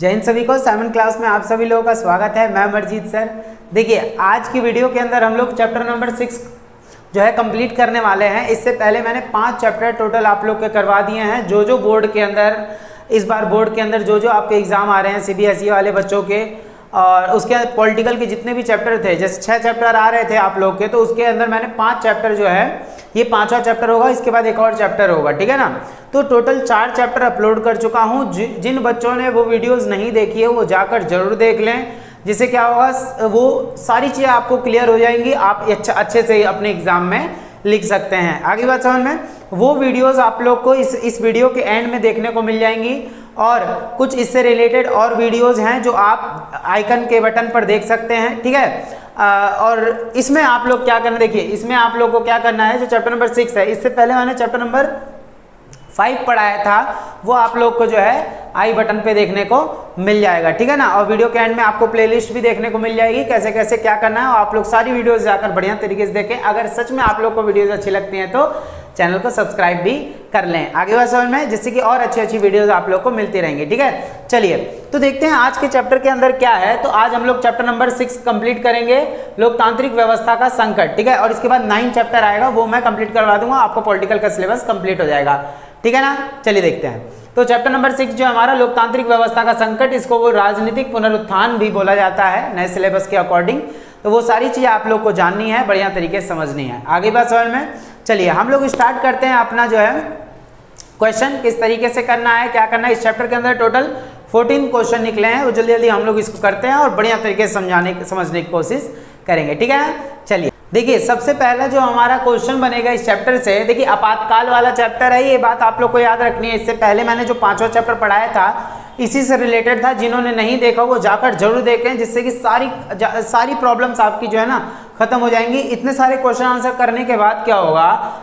जय हिंद सभी को। 7th क्लास में आप सभी लोगों का स्वागत है। मैं अमरजीत सर। देखिए आज की वीडियो के अंदर हम लोग चैप्टर नंबर 6 जो है कंप्लीट करने वाले हैं। इससे पहले मैंने 5 चैप्टर टोटल आप लोग के करवा दिए हैं। जो बोर्ड के अंदर इस बार बोर्ड के अंदर जो आपके एग्ज़ाम आ रहे हैं CBSE वाले बच्चों के, और उसके पॉलिटिकल के जितने भी चैप्टर थे, जैसे 6 चैप्टर आ रहे थे आप लोग के, तो उसके अंदर मैंने 5 चैप्टर जो है, ये 5वां चैप्टर होगा, इसके बाद एक और चैप्टर होगा, ठीक है ना। तो टोटल 4 चैप्टर अपलोड कर चुका हूँ। जिन बच्चों ने वो वीडियोस नहीं देखी है वो जाकर जरूर देख लें, जिससे क्या होगा वो सारी चीज़ें आपको क्लियर हो जाएंगी, आप अच्छे से अपने एग्जाम में लिख सकते हैं। आगे बात समझ में, वो वीडियोस आप लोग को इस वीडियो के एंड में देखने को मिल जाएंगी, और कुछ इससे रिलेटेड और वीडियोस हैं जो आप आइकन के बटन पर देख सकते हैं, ठीक है। और इसमें आप लोग क्या करना, देखिए इसमें आप लोग को क्या करना है, जो चैप्टर नंबर 6 है, इससे पहले मैंने चैप्टर नंबर 5 पढ़ाया था, वो आप लोग को जो है आई बटन पे देखने को मिल जाएगा, ठीक है ना। और वीडियो के एंड में आपको प्लेलिस्ट भी देखने को मिल जाएगी, कैसे कैसे क्या करना है, और आप लोग सारी वीडियोस जाकर बढ़िया तरीके से देखें। अगर सच में आप लोग को वीडियोस अच्छी लगती हैं तो चैनल को सब्सक्राइब भी कर लें, आगे बात समझ में, जिससे कि और अच्छी वीडियोस आप लोग को मिलती रहेंगी, ठीक है। चलिए तो देखते हैं आज के चैप्टर के अंदर क्या है। तो आज हम लोग चैप्टर नंबर 6 कंप्लीट करेंगे, लोकतांत्रिक व्यवस्था का संकट, ठीक है। और इसके बाद 9 चैप्टर आएगा, वो मैं कंप्लीट करवा दूंगा, आपको पॉलिटिकल का सिलेबस कंप्लीट हो जाएगा, ठीक है ना। चलिए देखते हैं। तो चैप्टर नंबर 6 जो हमारा लोकतांत्रिक व्यवस्था का संकट, इसको वो राजनीतिक पुनरुत्थान भी बोला जाता है नए सिलेबस के अकॉर्डिंग। तो वो सारी चीज़ें आप लोग को जाननी है, बढ़िया तरीके से समझनी है, आगे बात समझ में। चलिए हम लोग स्टार्ट करते हैं अपना जो है क्वेश्चन, किस तरीके से करना है, क्या करना है। इस चैप्टर के अंदर टोटल 14 क्वेश्चन निकले हैं, वो जल्दी जल्दी हम लोग इसको करते हैं और बढ़िया तरीके से समझने की कोशिश करेंगे, ठीक है। चलिए देखिए सबसे पहला जो हमारा क्वेश्चन बनेगा इस चैप्टर से, देखिए आपातकाल वाला चैप्टर है, ये बात आप लोग को याद रखनी है। इससे पहले मैंने जो 5वां चैप्टर पढ़ाया था इसी से रिलेटेड था, जिन्होंने नहीं देखा वो जाकर जरूर देखें, जिससे कि सारी प्रॉब्लम्स आपकी जो है ना खत्म हो जाएंगी। इतने सारे क्वेश्चन आंसर करने के बाद क्या होगा,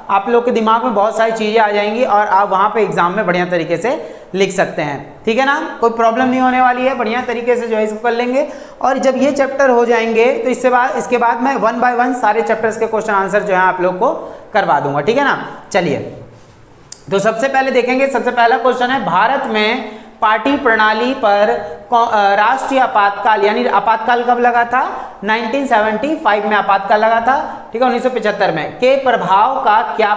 आप लोग के दिमाग में बहुत सारी चीजें आ जाएंगी और आप वहां पे एग्जाम में बढ़िया तरीके से लिख सकते हैं, ठीक है ना। कोई प्रॉब्लम नहीं होने वाली है, बढ़िया तरीके से जो है इसको कर लेंगे। और जब ये चैप्टर हो जाएंगे तो इसके बाद मैं 1 बाय 1 सारे चैप्टर्स के क्वेश्चन आंसर जो है आप लोग को करवा दूंगा, ठीक है ना। चलिए तो सबसे पहले देखेंगे, सबसे पहला क्वेश्चन है, भारत में पार्टी प्रणाली पर राष्ट्रीय आपातकाल, यानी आपातकाल कब लगा था, 1975 में आपातकाल लगा था, ठीक है, 1975 में, के प्रभाव का क्या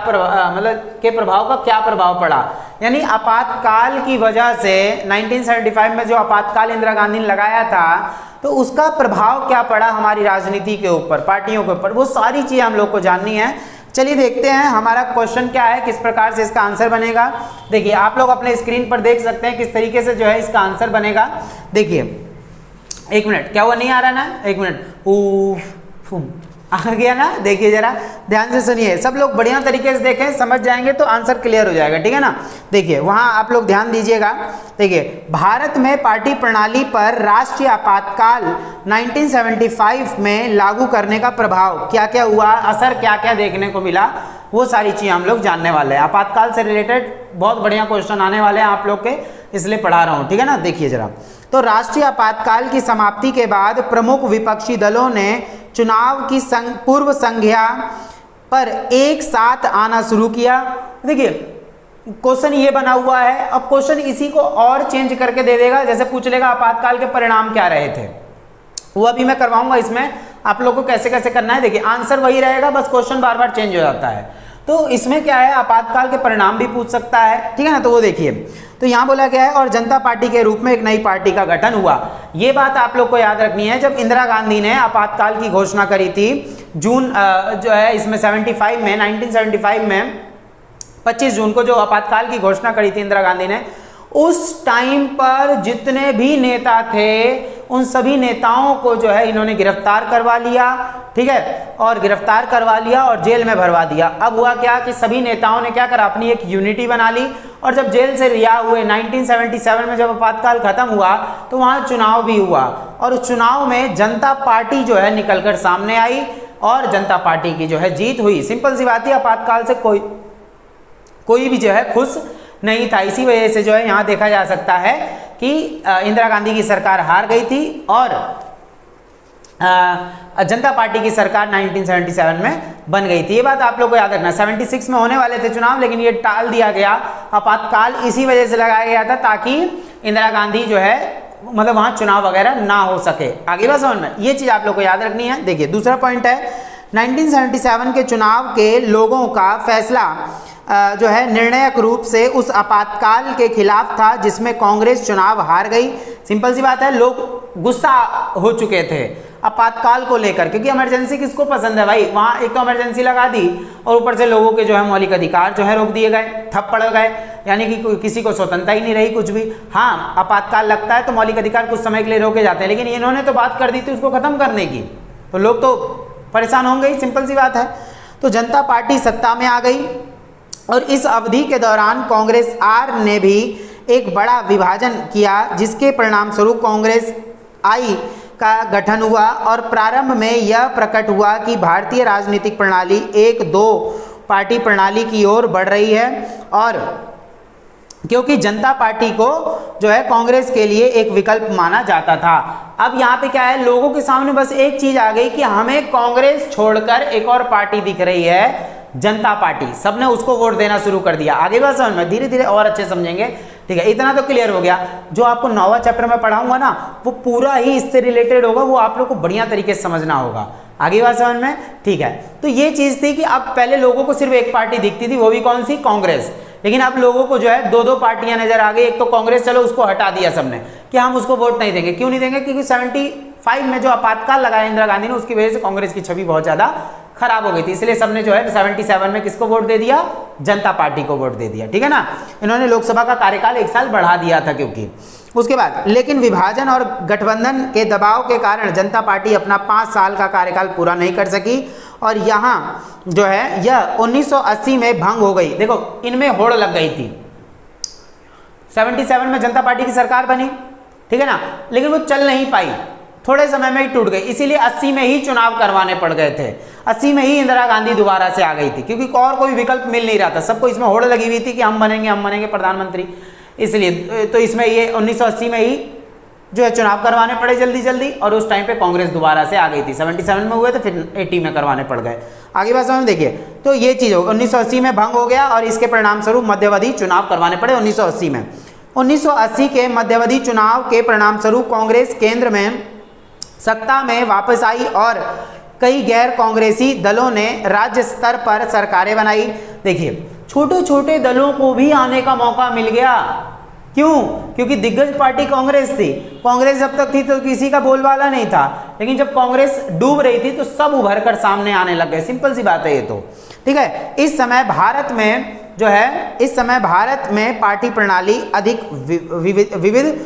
प्रभाव पड़ा। यानी आपातकाल की वजह से 1975 में जो आपातकाल इंदिरा गांधी ने लगाया था, तो उसका प्रभाव क्या पड़ा हमारी राजनीति के ऊपर, पार्टियों के ऊपर, वो सारी चीजें हम लोग को जाननी है। चलिए देखते हैं हमारा क्वेश्चन क्या है, किस प्रकार से इसका आंसर बनेगा। देखिए आप लोग अपने स्क्रीन पर देख सकते हैं किस तरीके से जो है इसका आंसर बनेगा। देखिए 1 मिनट, क्या हुआ, नहीं आ रहा ना, 1 मिनट, आ गया ना। देखिए जरा ध्यान से सुनिए, सब लोग बढ़िया तरीके से देखें, समझ जाएंगे तो आंसर क्लियर हो जाएगा, ठीक है ना। देखिए वहां आप लोग ध्यान दीजिएगा। देखिए भारत में पार्टी प्रणाली पर राष्ट्रीय आपातकाल 1975 में लागू करने का प्रभाव क्या क्या हुआ, असर क्या क्या देखने को मिला, वो सारी चीजें हम लोग जानने वाले हैं। आपातकाल से रिलेटेड बहुत बढ़िया क्वेश्चन आने वाले हैं आप लोग के, इसलिए पढ़ा रहा हूं, ठीक है ना। देखिए जरा, तो राष्ट्रीय आपातकाल की समाप्ति के बाद प्रमुख विपक्षी दलों ने चुनाव की पूर्व संध्या पर एक साथ आना शुरू किया। देखिए क्वेश्चन ये बना हुआ है, अब क्वेश्चन इसी को और चेंज करके दे देगा, जैसे पूछ लेगा आपातकाल के परिणाम क्या रहे थे, वो अभी मैं करवाऊंगा इसमें आप लोग को कैसे कैसे करना है। देखिए आंसर वही रहेगा, बस क्वेश्चन बार बार चेंज हो जाता है। तो इसमें क्या है, आपातकाल के परिणाम भी पूछ सकता है, ठीक है ना। तो वो देखिए, तो यहाँ बोला गया है, और जनता पार्टी के रूप में एक नई पार्टी का गठन हुआ। ये बात आप लोग को याद रखनी है, जब इंदिरा गांधी ने आपातकाल की घोषणा करी थी जून जो है इसमें 1975 में 25 जून को जो आपातकाल की घोषणा करी थी इंदिरा गांधी ने, उस टाइम पर जितने भी नेता थे उन सभी नेताओं को जो है इन्होंने गिरफ्तार करवा लिया, ठीक है, और गिरफ्तार करवा लिया और जेल में भरवा दिया। अब हुआ क्या कि सभी नेताओं ने क्या करा, अपनी एक यूनिटी बना ली, और जब जेल से रिहा हुए 1977 में जब आपातकाल खत्म हुआ तो वहां चुनाव भी हुआ, और उस चुनाव में जनता पार्टी जो है निकलकर सामने आई और जनता पार्टी की जो है जीत हुई। सिंपल सी बात है, आपातकाल से कोई भी जो है खुश नहीं था। इसी वजह से जो है यहाँ देखा जा सकता है कि इंदिरा गांधी की सरकार हार गई थी और जनता पार्टी की सरकार 1977 में बन गई थी। ये बात आप लोग को याद रखना। 76 में होने वाले थे चुनाव, लेकिन ये टाल दिया गया, आपातकाल इसी वजह से लगाया गया था ताकि इंदिरा गांधी जो है मतलब वहां चुनाव वगैरह ना हो सके। आगे बात समझ में, ये चीज आप लोग को याद रखनी है। देखिए दूसरा पॉइंट है 1977 के चुनाव के लोगों का फैसला जो है निर्णायक रूप से उस आपातकाल के खिलाफ था जिसमें कांग्रेस चुनाव हार गई। सिंपल सी बात है, लोग गुस्सा हो चुके थे आपातकाल को लेकर, क्योंकि इमरजेंसी किसको पसंद है भाई, वहां एक तो इमरजेंसी लगा दी और ऊपर से लोगों के जो है मौलिक अधिकार जो है रोक दिए गए, ठप पड़ गए, यानी कि किसी को स्वतंत्रता ही नहीं रही कुछ भी। हाँ आपातकाल लगता है तो मौलिक अधिकार कुछ समय के लिए रोके जाते हैं, लेकिन इन्होंने तो बात कर दी थी उसको खत्म करने की, तो लोग तो परेशान होंगे ही, सिंपल सी बात है। तो जनता पार्टी सत्ता में आ गई और इस अवधि के दौरान कांग्रेस आर ने भी एक बड़ा विभाजन किया जिसके परिणाम स्वरूप कांग्रेस आई का गठन हुआ और प्रारंभ में यह प्रकट हुआ कि भारतीय राजनीतिक प्रणाली एक दो पार्टी प्रणाली की ओर बढ़ रही है, और क्योंकि जनता पार्टी को जो है कांग्रेस के लिए एक विकल्प माना जाता था। अब यहाँ पे क्या है, लोगों के सामने बस एक चीज आ गई कि हमें कांग्रेस छोड़कर एक और पार्टी दिख रही है, जनता पार्टी। सबने उसको वोट देना शुरू कर दिया। आगे बात समझ में, धीरे धीरे और अच्छे समझेंगे, ठीक है। इतना तो क्लियर हो गया, जो आपको 9वां चैप्टर में पढ़ाऊंगा ना वो पूरा ही इससे रिलेटेड होगा, वो आप लोग को बढ़िया तरीके से समझना होगा। आगे बात समझ में, ठीक है। तो ये चीज थी कि अब पहले लोगों को सिर्फ एक पार्टी दिखती थी, वो भी कौन सी, कांग्रेस, लेकिन अब लोगों को जो है दो दो पार्टियां नजर आ गई। एक तो कांग्रेस, चलो उसको हटा दिया सबने कि हम उसको वोट नहीं देंगे। क्यों नहीं देंगे, क्योंकि 75 में जो आपातकाल लगाया इंदिरा गांधी ने, उसकी वजह से कांग्रेस की छवि बहुत ज्यादा खराब हो गई थी, इसलिए सबने जो है 77 में किसको वोट दे दिया, जनता पार्टी को वोट दे दिया, ठीक है ना। इन्होंने लोकसभा का कार्यकाल 1 साल बढ़ा दिया था क्योंकि उसके बाद, लेकिन विभाजन और गठबंधन के दबाव के कारण जनता पार्टी अपना 5 साल का कार्यकाल पूरा नहीं कर सकी और यहाँ जो है यह 1980 में भंग हो गई। देखो इनमें होड़ लग गई थी, 77 में जनता पार्टी की सरकार बनी, ठीक है ना, लेकिन वो चल नहीं पाई, थोड़े समय में ही टूट गई, इसीलिए 80 में ही चुनाव करवाने पड़ गए थे। 80 में ही इंदिरा गांधी दोबारा से आ गई थी, क्योंकि और कोई विकल्प मिल नहीं रहा था, सबको इसमें होड़ लगी हुई थी कि हम बनेंगे प्रधानमंत्री, इसलिए तो इसमें ये 1980 में ही जो है चुनाव करवाने पड़े जल्दी जल्दी, और उस टाइम पे कांग्रेस दोबारा से आ गई थी। 77 में हुए तो फिर 80 में करवाने पड़ गए। आगे बात समझ देखिए, तो ये चीज़ हो 1980 में भंग हो गया और इसके परिणाम स्वरूप मध्यावधि चुनाव करवाने पड़े 1980 में। 1980 के मध्यावधि चुनाव के परिणाम स्वरूप कांग्रेस केंद्र में सत्ता में वापस आई और कई गैर कांग्रेसी दलों ने राज्य स्तर पर सरकारें बनाई। देखिए छोटे छोटे दलों को भी आने का मौका मिल गया, क्यों, क्योंकि दिग्गज पार्टी कांग्रेस थी। कांग्रेस जब तक थी तो किसी का बोलबाला नहीं था, लेकिन जब कांग्रेस डूब रही थी तो सब उभर कर सामने आने लग गए, सिंपल सी बात है ये तो, ठीक है। इस समय भारत में पार्टी प्रणाली अधिक विविध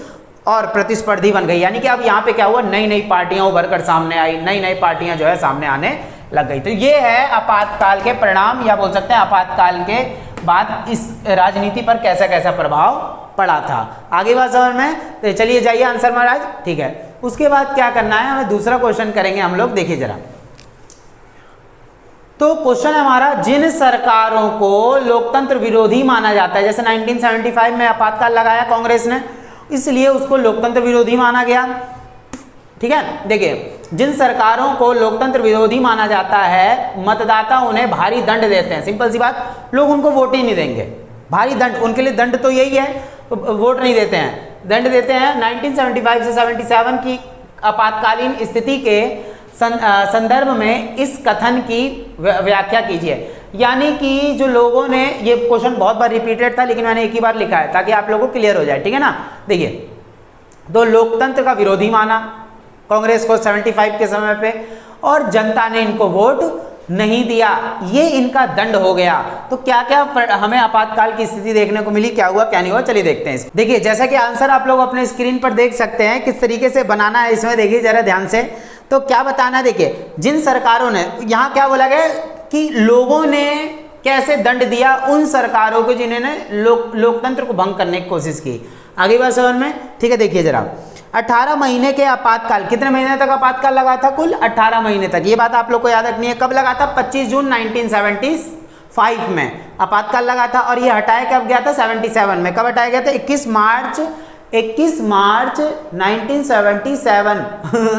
और प्रतिस्पर्धी बन गई, यानी कि अब यहाँ पे क्या हुआ, नई नई पार्टियां उभर कर सामने आई, नई नई पार्टियां जो है सामने आने लग गई। तो ये है आपातकाल के परिणाम, या बोल सकते हैं आपातकाल के बाद इस राजनीति पर कैसा कैसा प्रभाव पड़ा था। आगे बात समझ में, तो चलिए जाइए आंसर महाराज, ठीक है। उसके बाद क्या करना है, हमें दूसरा क्वेश्चन करेंगे हम लोग, देखिए जरा। तो क्वेश्चन है हमारा, जिन सरकारों को लोकतंत्र विरोधी माना जाता है, जैसे 1975 में आपातकाल लगाया कांग्रेस ने, इसलिए उसको लोकतंत्र विरोधी माना गया, ठीक है। देखिए जिन सरकारों को लोकतंत्र विरोधी माना जाता है, मतदाता उन्हें भारी दंड देते हैं, सिंपल सी बात, लोग उनको वोट ही नहीं देंगे, भारी दंड, उनके लिए दंड तो यही है, तो वोट नहीं देते हैं, दंड देते हैं। 1975 से 77 की आपातकालीन स्थिति के संदर्भ में इस कथन की व्याख्या कीजिए। यानी कि जो लोगों ने, ये क्वेश्चन बहुत बार रिपीटेड था लेकिन मैंने एक ही बार लिखा है ताकि आप लोगों को क्लियर हो जाए, ठीक है ना। देखिए तो लोकतंत्र का विरोधी माना कांग्रेस को 75 के समय पे, और जनता ने इनको वोट नहीं दिया, ये इनका दंड हो गया। तो क्या क्या हमें आपातकाल की स्थिति देखने को मिली, क्या हुआ क्या नहीं हुआ, चलिए देखते हैं। देखिए जैसा कि आंसर आप लोग अपने स्क्रीन पर देख सकते हैं, किस तरीके से बनाना है इसमें, देखिए जरा ध्यान से। तो क्या बताना है, देखिए जिन सरकारों ने, यहाँ क्या बोला गया कि लोगों ने कैसे दंड दिया उन सरकारों को जिन्होंने लोकतंत्र को भंग करने की कोशिश की। आगे बात समझ में, ठीक है। देखिए जरा, 18 महीने के आपातकाल, कितने महीने तक आपातकाल लगा था, कुल 18 महीने तक, ये बात आप लोग को याद रखनी है। कब लगा था, 25 जून 1975 में आपातकाल लगा था, और ये हटाया कब गया था, 77 में। कब हटाया गया था, 21 मार्च 1977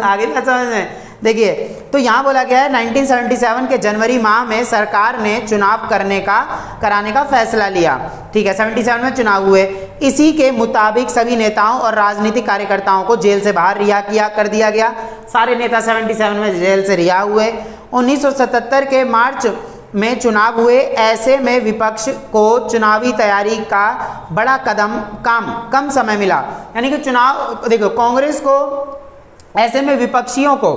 आगे क्या समझ में, देखिए, तो यहाँ बोला गया है 1977 के जनवरी माह में सरकार ने चुनाव कराने का फैसला लिया। ठीक है, 77 में चुनाव हुए। इसी के मुताबिक सभी नेताओं और राजनीतिक कार्यकर्ताओं को जेल से बाहर रिहा कर दिया गया। सारे नेता 77 में जेल से रिहा हुए। 1977 के मार्च में चुनाव हुए। ऐसे में विपक्ष को चुनावी तैयारी का बड़ा कम समय मिला। यानी कि चुनाव, देखो कांग्रेस को, ऐसे में विपक्षियों को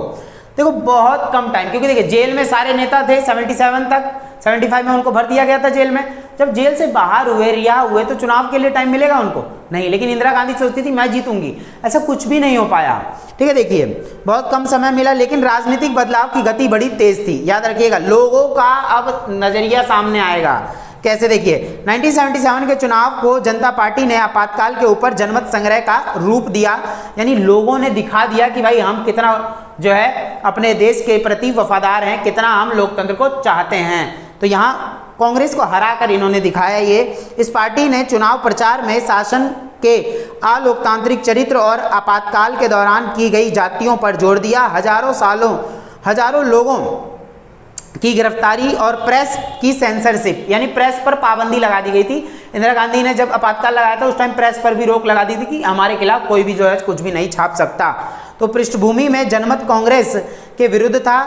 देखो बहुत कम टाइम, क्योंकि देखिए जेल में सारे नेता थे 77 तक, 75 में उनको भर दिया गया था जेल में। जब जेल से बाहर हुए, रिहा हुए, तो चुनाव के लिए टाइम मिलेगा उनको? नहीं। लेकिन इंदिरा गांधी सोचती थी मैं जीतूंगी, ऐसा कुछ भी नहीं हो पाया। ठीक है, देखिए बहुत कम समय मिला, लेकिन राजनीतिक बदलाव की गति बड़ी तेज थी। याद रखिएगा, लोगों का अब नजरिया सामने आएगा। कैसे? देखिए 1977 के चुनाव को जनता पार्टी ने आपातकाल के ऊपर जनमत संग्रह का रूप दिया। यानी लोगों ने दिखा दिया कि भाई हम कितना जो है अपने देश के प्रति वफादार हैं, कितना हम लोकतंत्र को चाहते हैं। तो यहाँ कांग्रेस को हराकर इन्होंने दिखाया ये। इस पार्टी ने चुनाव प्रचार में शासन के अलोकतांत्रिक चरित्र और आपातकाल के दौरान की गई जातियों पर जोर दिया। हजारों लोगों की गिरफ्तारी और प्रेस की सेंसरशिप, यानी प्रेस पर पाबंदी लगा दी गई थी। इंदिरा गांधी ने जब आपातकाल लगाया था उस टाइम प्रेस पर भी रोक लगा दी थी कि हमारे खिलाफ कोई भी जो है कुछ भी नहीं छाप सकता। तो पृष्ठभूमि में जनमत कांग्रेस के विरुद्ध था,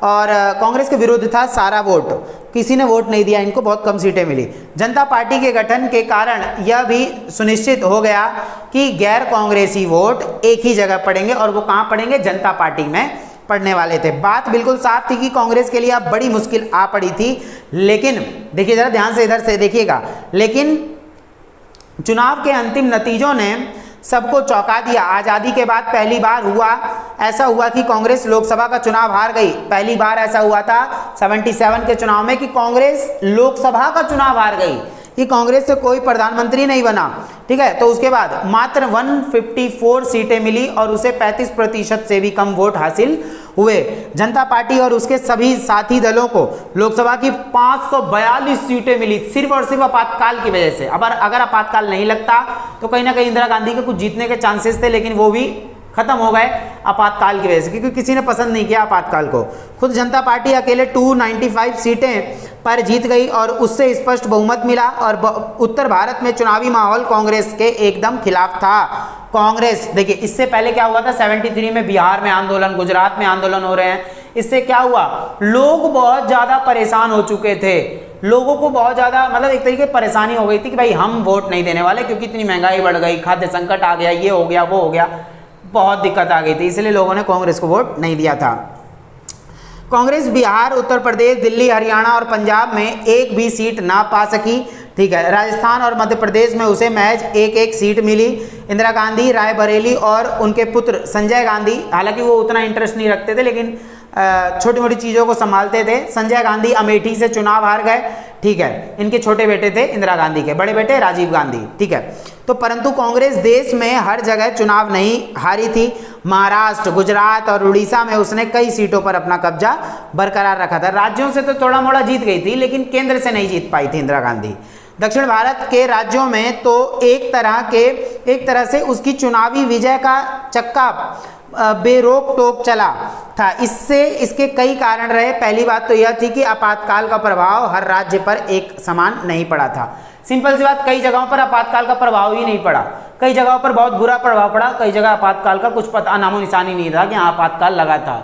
और कांग्रेस के विरुद्ध था सारा वोट। किसी ने वोट नहीं दिया, इनको बहुत कम सीटें मिली। जनता पार्टी के गठन के कारण यह भी सुनिश्चित हो गया कि गैर कांग्रेसी वोट एक ही जगह पड़ेंगे, और वो कहाँ पड़ेंगे? जनता पार्टी में पढ़ने वाले थे। बात बिल्कुल साफ थी कि कांग्रेस के लिए अब बड़ी मुश्किल आ पड़ी थी। लेकिन देखिए जरा ध्यान से इधर से देखिएगा, लेकिन चुनाव के अंतिम नतीजों ने सबको चौंका दिया। आज़ादी के बाद पहली बार ऐसा हुआ कि कांग्रेस लोकसभा का चुनाव हार गई। पहली बार ऐसा हुआ था 77 के चुनाव में कि कांग्रेस लोकसभा का चुनाव हार गई, कि कांग्रेस से कोई प्रधानमंत्री नहीं बना। ठीक है, तो उसके बाद मात्र 154 सीटें मिली और उसे 35% से भी कम वोट हासिल हुए। जनता पार्टी और उसके सभी साथी दलों को लोकसभा की 542 सीटें मिली, सिर्फ और सिर्फ आपातकाल की वजह से। अगर आपातकाल नहीं लगता तो कहीं ना कहीं इंदिरा गांधी के कुछ जीतने के चांसेस थे, लेकिन वो भी खत्म हो गए आपातकाल की वजह से, क्योंकि किसी ने पसंद नहीं किया आपातकाल को। खुद जनता पार्टी अकेले 295 सीटें पर जीत गई और उससे स्पष्ट बहुमत मिला। और उत्तर भारत में चुनावी माहौल कांग्रेस के एकदम खिलाफ था। कांग्रेस, देखिए इससे पहले क्या हुआ था, 73 में बिहार में आंदोलन, गुजरात में आंदोलन हो रहे हैं। इससे क्या हुआ, लोग बहुत ज्यादा परेशान हो चुके थे। लोगों को बहुत ज्यादा मतलब एक तरीके परेशानी हो गई थी कि भाई हम वोट नहीं देने वाले, क्योंकि इतनी महंगाई बढ़ गई, खाद्य संकट आ गया, ये हो गया, वो हो गया, बहुत दिक्कत आ गई थी। इसलिए लोगों ने कांग्रेस को वोट नहीं दिया था। कांग्रेस बिहार, उत्तर प्रदेश, दिल्ली, हरियाणा और पंजाब में एक भी सीट ना पा सकी। ठीक है, राजस्थान और मध्य प्रदेश में उसे महज एक सीट मिली। इंदिरा गांधी रायबरेली और उनके पुत्र संजय गांधी, हालांकि वो उतना इंटरेस्ट नहीं रखते थे, लेकिन छोटी मोटी चीज़ों को संभालते थे। संजय गांधी अमेठी से चुनाव हार गए। ठीक है, इनके छोटे बेटे थे इंदिरा गांधी के, बड़े बेटे राजीव गांधी। ठीक है, तो परंतु कांग्रेस देश में हर जगह चुनाव नहीं हारी थी। महाराष्ट्र, गुजरात और उड़ीसा में उसने कई सीटों पर अपना कब्जा बरकरार रखा था। राज्यों से तो थोड़ा मोड़ा जीत गई थी, लेकिन केंद्र से नहीं जीत पाई थी इंदिरा गांधी। दक्षिण भारत के राज्यों में तो एक तरह से उसकी चुनावी विजय का चक्का बेरोक टोक चला था। इसके कई कारण रहे। पहली बात तो यह थी कि आपातकाल का प्रभाव हर राज्य पर एक समान नहीं पड़ा था। सिंपल सी बात, कई जगहों पर आपातकाल का प्रभाव ही नहीं पड़ा, कई जगहों पर बहुत बुरा प्रभाव पड़ा, कई जगह आपातकाल का कुछ पता नामो निशानी नहीं था कि हाँ आपातकाल लगा था।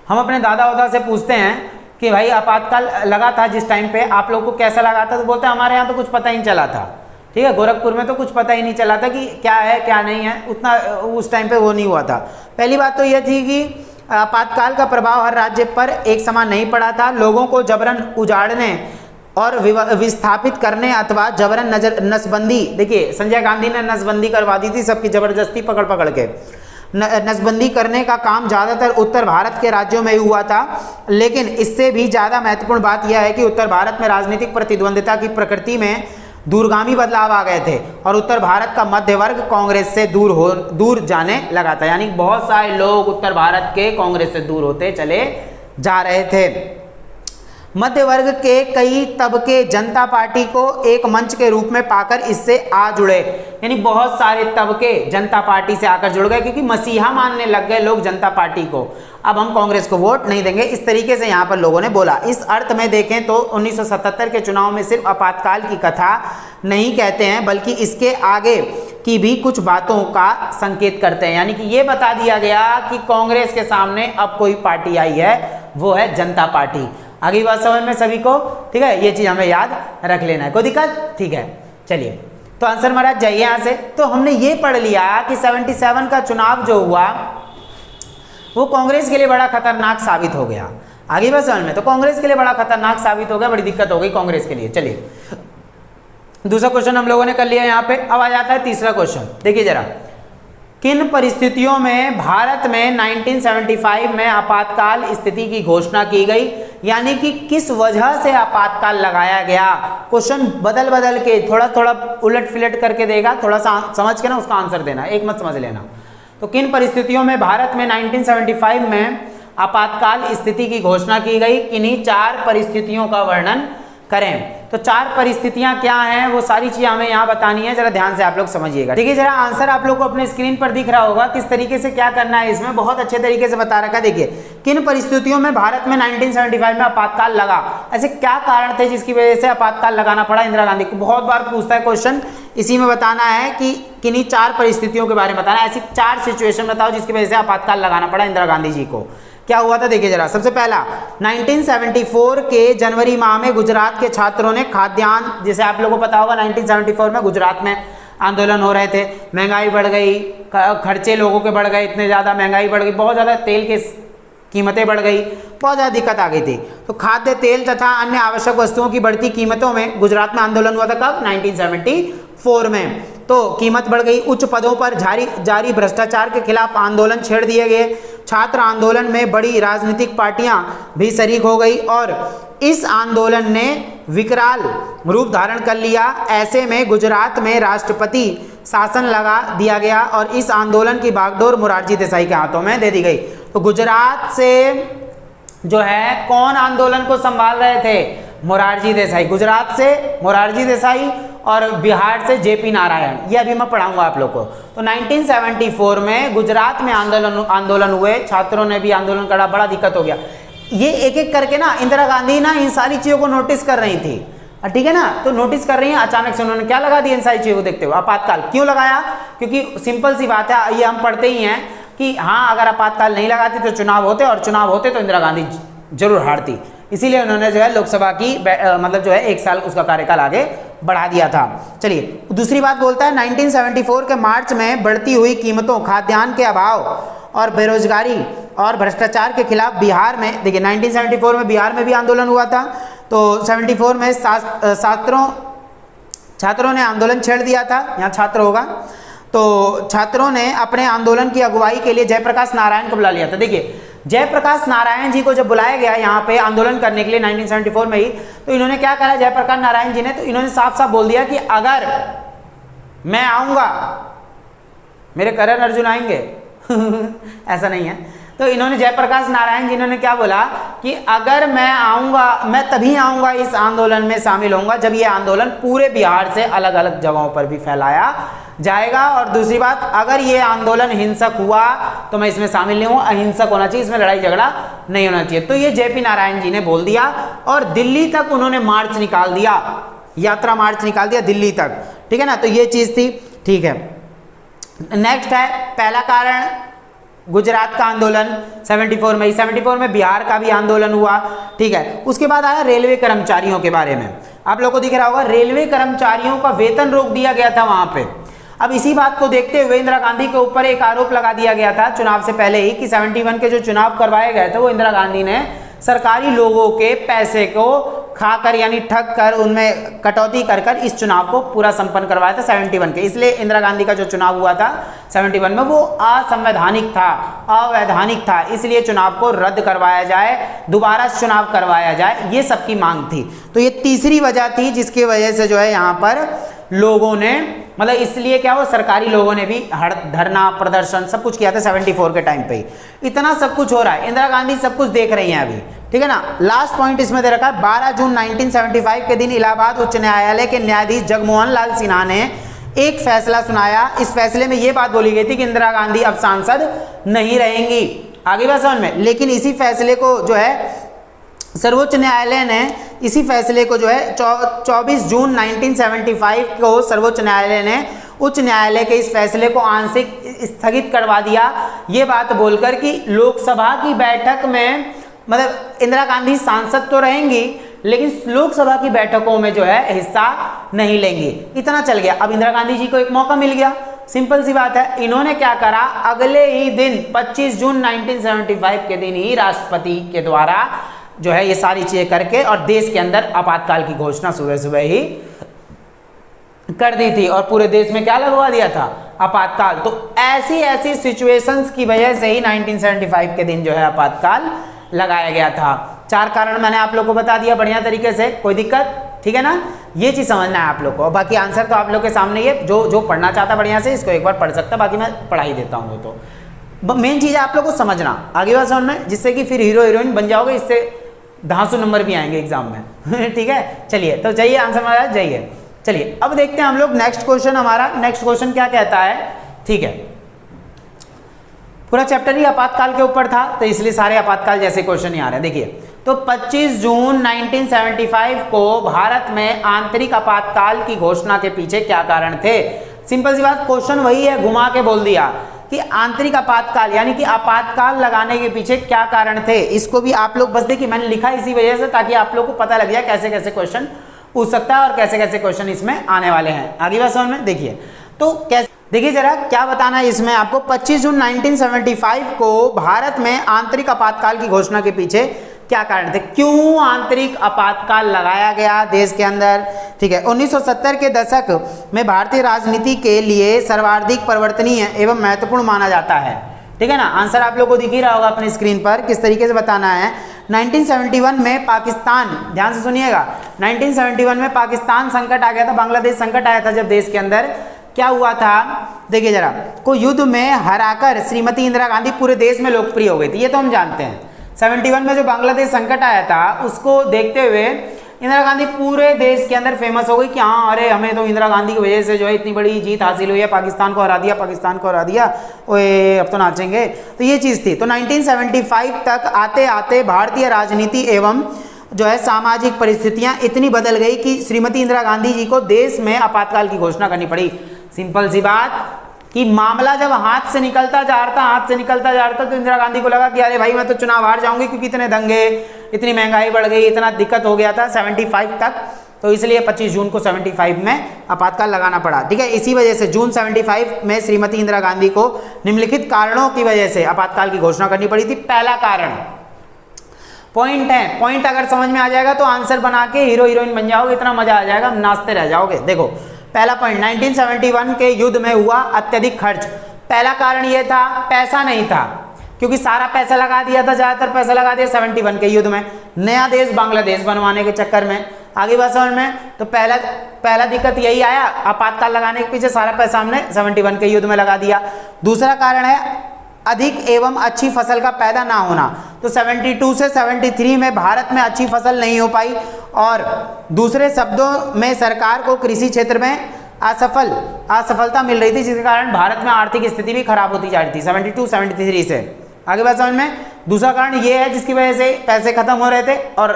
हम अपने दादा वादा से पूछते हैं कि भाई आपातकाल लगा था जिस टाइम पे, आप लोग को कैसा लगा था? तो बोलते हैं हमारे यहाँ तो कुछ पता ही नहीं चला था। ठीक है, गोरखपुर में तो कुछ पता ही नहीं चला था कि क्या है क्या नहीं है, उतना उस टाइम पे वो नहीं हुआ था। पहली बात तो यह थी कि आपातकाल का प्रभाव हर राज्य पर एक समान नहीं पड़ा था। लोगों को जबरन उजाड़ने और विस्थापित करने अथवा जबरन नसबंदी, देखिए संजय गांधी ने नसबंदी करवा दी थी सबकी, जबरदस्ती पकड़ के नसबंदी करने का काम ज़्यादातर उत्तर भारत के राज्यों में ही हुआ था। लेकिन इससे भी ज़्यादा महत्वपूर्ण बात यह है कि उत्तर भारत में राजनीतिक प्रतिद्वंदिता की प्रकृति में दूरगामी बदलाव आ गए थे और उत्तर भारत का मध्य वर्ग कांग्रेस से दूर जाने लगा था। यानी बहुत सारे लोग उत्तर भारत के कांग्रेस से दूर होते चले जा रहे थे। मध्य वर्ग के कई तबके जनता पार्टी को एक मंच के रूप में पाकर इससे आ जुड़े। यानी बहुत सारे तबके जनता पार्टी से आकर जुड़ गए, क्योंकि मसीहा मानने लग गए लोग जनता पार्टी को, अब हम कांग्रेस को वोट नहीं देंगे, इस तरीके से यहाँ पर लोगों ने बोला। इस अर्थ में देखें तो 1977 के चुनाव में सिर्फ आपातकाल की कथा नहीं कहते हैं, बल्कि इसके आगे की भी कुछ बातों का संकेत करते हैं। यानी कि ये बता दिया गया कि कांग्रेस के सामने अब कोई पार्टी आई है, वो है जनता पार्टी। आगे बात समझ में सभी को, ठीक है, ये चीज हमें याद रख लेना है। कोई दिक्कत? ठीक है, चलिए तो आंसर महाराज जाइए यहां से। तो हमने ये पढ़ लिया कि 77 का चुनाव जो हुआ वो कांग्रेस के लिए बड़ा खतरनाक साबित हो गया। आगे बात समझ में, तो कांग्रेस के लिए बड़ा खतरनाक साबित हो गया, बड़ी दिक्कत हो गई कांग्रेस के लिए। चलिए दूसरा क्वेश्चन हम लोगों ने कर लिया यहाँ पे। अब आ जाता है तीसरा क्वेश्चन। देखिए जरा, किन परिस्थितियों में भारत में 1975 में आपातकाल स्थिति की घोषणा की गई, यानी कि किस वजह से आपातकाल लगाया गया। क्वेश्चन बदल बदल के थोड़ा थोड़ा उलट फिलट करके देगा, थोड़ा सा समझ के ना उसका आंसर देना, एक मत समझ लेना। तो किन परिस्थितियों में भारत में 1975 में आपातकाल स्थिति की घोषणा की गई, किन्हीं 4 परिस्थितियों का वर्णन करें। तो 4 परिस्थितियां क्या हैं, वो सारी चीजें हमें यहाँ बतानी है, जरा ध्यान से आप लोग समझिएगा। ठीक है, जरा आंसर आप लोग को अपने स्क्रीन पर दिख रहा होगा, किस तरीके से क्या करना है, इसमें बहुत अच्छे तरीके से बता रखा है। देखिए, किन परिस्थितियों में भारत में 1975 में आपातकाल लगा, ऐसे क्या कारण थे जिसकी वजह से आपातकाल लगाना पड़ा इंदिरा गांधी को। बहुत बार पूछता है क्वेश्चन, इसी में बताना है कि किन्हीं 4 परिस्थितियों के बारे में बताना है, ऐसी 4 सिचुएशन बताओ जिसकी वजह से आपातकाल लगाना पड़ा इंदिरा गांधी जी को। क्या हुआ था, देखिए जरा। सबसे पहला, 1974 के जनवरी माह में गुजरात के छात्रों ने खाद्यान्न, जैसे आप लोगों को पता होगा 1974 में गुजरात में आंदोलन हो रहे थे, महंगाई बढ़ गई, खर्चे लोगों के बढ़ गए, इतने ज़्यादा महंगाई बढ़ गई, बहुत ज़्यादा तेल की कीमतें बढ़ गई, बहुत ज़्यादा दिक्कत आ गई थी। तो खाद्य तेल तथा अन्य आवश्यक वस्तुओं की बढ़ती कीमतों में गुजरात में आंदोलन हुआ था। कब? 1974 में। तो कीमत बढ़ गई, उच्च पदों पर जारी भ्रष्टाचार के खिलाफ आंदोलन छेड़ दिए गए, छात्र आंदोलन में बड़ी राजनीतिक पार्टियां भी शरीक हो गई और इस आंदोलन ने विकराल रूप धारण कर लिया। ऐसे में गुजरात में राष्ट्रपति शासन लगा दिया गया और इस आंदोलन की बागडोर मोरारजी देसाई के हाथों में दे दी गई। तो गुजरात से जो है कौन आंदोलन को संभाल रहे थे? मोरारजी देसाई। गुजरात से मोरारजी देसाई और बिहार से जेपी नारायण, ये अभी मैं पढ़ाऊंगा आप लोग को। तो 1974 में गुजरात में आंदोलन हुए, छात्रों ने भी आंदोलन करा, बड़ा दिक्कत हो गया। ये एक एक करके ना इंदिरा गांधी ना इन सारी चीज़ों को नोटिस कर रही थी, ठीक है ना। तो नोटिस कर रही हैं, अचानक से उन्होंने क्या लगा दिया इन सारी चीज़ों को देखते हुए, आपातकाल। क्यों लगाया? क्योंकि सिंपल सी बात है, ये हम पढ़ते ही हैं कि हाँ, अगर आपातकाल नहीं लगाती तो चुनाव होते, और चुनाव होते तो इंदिरा गांधी जरूर हारती। इसीलिए उन्होंने जो है लोकसभा की मतलब जो है 1 साल उसका कार्यकाल आगे बढ़ा दिया था। चलिए दूसरी बात बोलता है, 1974 के मार्च में बढ़ती हुई कीमतों, खाद्यान्न के अभाव और बेरोजगारी और भ्रष्टाचार के खिलाफ बिहार में, देखिए 1974 में बिहार में भी आंदोलन हुआ था। तो 74 में छात्रों ने आंदोलन छेड़ दिया था, यहाँ छात्र होगा। तो छात्रों ने अपने आंदोलन की अगुवाई के लिए जयप्रकाश नारायण को बुला लिया था। देखिए जयप्रकाश नारायण जी को जब बुलाया गया यहाँ पे आंदोलन करने के लिए 1974 में ही, तो इन्होंने क्या कहा जयप्रकाश नारायण जी ने, तो इन्होंने साफ साफ बोल दिया कि अगर मैं आऊँगा, मेरे करण अर्जुन आएंगे ऐसा नहीं है। तो इन्होंने जयप्रकाश नारायण जी ने क्या बोला कि अगर मैं आऊँगा, मैं तभी आऊँगा इस आंदोलन में शामिल होऊंगा जब ये आंदोलन पूरे बिहार से अलग अलग जगहों पर भी फैलाया जाएगा। और दूसरी बात, अगर ये आंदोलन हिंसक हुआ तो मैं इसमें शामिल नहीं हूँ, अहिंसक होना चाहिए, इसमें लड़ाई झगड़ा नहीं होना चाहिए। तो ये जेपी नारायण जी ने बोल दिया और दिल्ली तक उन्होंने मार्च निकाल दिया, यात्रा मार्च निकाल दिया दिल्ली तक, ठीक है ना। तो ये चीज़ थी, ठीक है। नेक्स्ट है पहला कारण गुजरात का आंदोलन 74 में, 74 में बिहार का भी आंदोलन हुआ, ठीक है। उसके बाद आया रेलवे कर्मचारियों के बारे में, आप लोगों को दिख रहा होगा रेलवे कर्मचारियों का वेतन रोक दिया गया था वहां पे। अब इसी बात को देखते हुए इंदिरा गांधी के ऊपर एक आरोप लगा दिया गया था चुनाव से पहले ही कि 71 के जो चुनाव करवाए गए थे वो इंदिरा गांधी ने सरकारी लोगों के पैसे को खाकर यानी ठग कर उनमें कटौती कर कर इस चुनाव को पूरा संपन्न करवाया था 71 के। इसलिए इंदिरा गांधी का जो चुनाव हुआ था 71 में वो असंवैधानिक था, अवैधानिक था, इसलिए चुनाव को रद्द करवाया जाए, दोबारा चुनाव करवाया जाए, ये सबकी मांग थी। तो ये तीसरी वजह थी जिसकी वजह से जो है यहाँ पर लोगों ने मतलब इसलिए क्या वो सरकारी लोगों ने भी धरना प्रदर्शन सब कुछ किया था 74 के टाइम पे ही। इतना सब कुछ हो रहा है, इंदिरा गांधी सब कुछ देख रही हैं अभी, ठीक है ना। लास्ट पॉइंट इसमें दे रखा है 12 जून 1975 के दिन इलाहाबाद उच्च न्यायालय के न्यायाधीश जगमोहन लाल सिन्हा ने एक फैसला सुनाया। इस फैसले में यह बात बोली गई थी कि इंदिरा गांधी अब सांसद नहीं रहेंगी। आगे बात समझ में। लेकिन इसी फैसले को जो है सर्वोच्च न्यायालय ने इसी फैसले को जो है 24 जून 1975 को सर्वोच्च न्यायालय ने उच्च न्यायालय के इस फैसले को आंशिक स्थगित करवा दिया, ये बात बोलकर कि लोकसभा की बैठक में मतलब इंदिरा गांधी सांसद तो रहेंगी लेकिन लोकसभा की बैठकों में जो है हिस्सा नहीं लेंगी। इतना चल गया। अब इंदिरा गांधी जी को एक मौका मिल गया, सिंपल सी बात है। इन्होंने क्या करा, अगले ही दिन 25 जून 1975 के दिन ही राष्ट्रपति के द्वारा जो है ये सारी चीजें करके और देश के अंदर आपातकाल की घोषणा सुबह सुबह ही कर दी थी और पूरे देश में क्या लगवा दिया था, आपातकाल। तो ऐसी ऐसी सिचुएशंस की वजह से ही 1975 के दिन जो है आपातकाल लगाया गया था। 4 कारण मैंने आप लोग को बता दिया बढ़िया तरीके से, कोई दिक्कत, ठीक है ना। ये चीज समझना है आप लोग को। बाकी आंसर तो आप लोग के सामने ये जो पढ़ना चाहता बढ़िया से इसको एक बार पढ़ सकता, बाकी मैं पढ़ा ही देता हूँ। तो मेन चीज है आप लोग को समझना, आगे बात समझ में, जिससे कि फिर हीरो हीरोइन बन जाओगे, इससे 200 नंबर भी आएंगे एग्जाम में ठीक है। चलिए तो जाइए आंसर हमारा जाइए। चलिए अब देखते हैं हम लोग नेक्स्ट क्वेश्चन। हमारा नेक्स्ट क्वेश्चन क्या कहता है, ठीक है। पूरा चैप्टर ही आपातकाल के ऊपर था तो इसलिए सारे आपातकाल जैसे क्वेश्चन ही आ रहे हैं। देखिए तो 25 जून 1975 को भारत में आंतरिक आपातकाल की घोषणा के पीछे क्या कारण थे। सिंपल सी बात, क्वेश्चन वही है, घुमा के बोल दिया कि आंतरिक आपातकाल यानी कि आपातकाल लगाने के पीछे क्या कारण थे। इसको भी आप लोग बस देखिए मैंने लिखा इसी वजह से ताकि आप लोग को पता लग जाए कैसे कैसे क्वेश्चन पूछ सकता है और कैसे कैसे क्वेश्चन इसमें आने वाले हैं। आगे बात समझ में। देखिए तो कैसे, देखिए जरा क्या बताना है इसमें आपको। 25 जून 1975 को भारत में आंतरिक आपातकाल की घोषणा के पीछे क्या कारण थे, क्यों आंतरिक आपातकाल लगाया गया देश के अंदर, ठीक है। 1970 के दशक में भारतीय राजनीति के लिए सर्वाधिक परिवर्तनीय एवं महत्वपूर्ण माना जाता है, ठीक है ना। आंसर आप लोग को दिख ही रहा होगा अपनी स्क्रीन पर, किस तरीके से बताना है। 1971 में पाकिस्तान, ध्यान से सुनिएगा, 1971 में पाकिस्तान संकट आ गया था, बांग्लादेश संकट आया था जब देश के अंदर। क्या हुआ था देखिए जरा, को युद्ध में हराकर श्रीमती इंदिरा गांधी पूरे देश में लोकप्रिय हो गई थी, ये तो हम जानते हैं। 71 में जो बांग्लादेश संकट आया था उसको देखते हुए इंदिरा गांधी पूरे देश के अंदर फेमस हो गई कि हाँ अरे हमें तो इंदिरा गांधी की वजह से जो है इतनी बड़ी जीत हासिल हुई है, पाकिस्तान को हरा दिया, पाकिस्तान को हरा दिया, ओए अब तो नाचेंगे। तो ये चीज़ थी। तो 1975 तक आते आते भारतीय राजनीति एवं जो है सामाजिक परिस्थितियां इतनी बदल गई कि श्रीमती इंदिरा गांधी जी को देश में आपातकाल की घोषणा करनी पड़ी। सिंपल सी बात कि मामला जब हाथ से निकलता जा रहा था तो इंदिरा गांधी को लगा कि अरे भाई मैं तो चुनाव हार जाऊंगी क्योंकि इतने दंगे, इतनी महंगाई बढ़ गई, इतना दिक्कत हो गया था 75 तक। तो इसलिए 25 जून को 75 में आपातकाल लगाना पड़ा, ठीक है। इसी वजह से जून 75 में श्रीमती इंदिरा गांधी को निम्नलिखित कारणों की वजह से आपातकाल की घोषणा करनी पड़ी थी। पहला कारण पॉइंट है, पॉइंट अगर समझ में आ जाएगा तो आंसर बना के हीरो हीरोइन बन जाओगे, इतना मजा आ जाएगा, नाचते रह जाओगे। देखो पहला पॉइंट, 1971 के युद्ध में हुआ अत्यधिक खर्च। पहला कारण यह था पैसा नहीं था, क्योंकि सारा पैसा लगा दिया था, ज्यादातर पैसा लगा दिया 71 के युद्ध में, नया देश बांग्लादेश बनवाने के चक्कर में। आगे बात समझ में। तो पहला दिक्कत यही आया, आपातकाल लगाने के पीछे सारा पैसा हमने 71 के युद्ध में लगा दिया। दूसरा कारण है अधिक एवं अच्छी फसल का पैदा ना होना। तो 72 से 73 में भारत में अच्छी फसल नहीं हो पाई और दूसरे शब्दों में सरकार को कृषि क्षेत्र में असफलता मिल रही थी, जिसके कारण भारत में आर्थिक स्थिति भी खराब होती जा रही थी 72-73 से। आगे बात समझ में। दूसरा कारण ये है जिसकी वजह से पैसे खत्म हो रहे थे और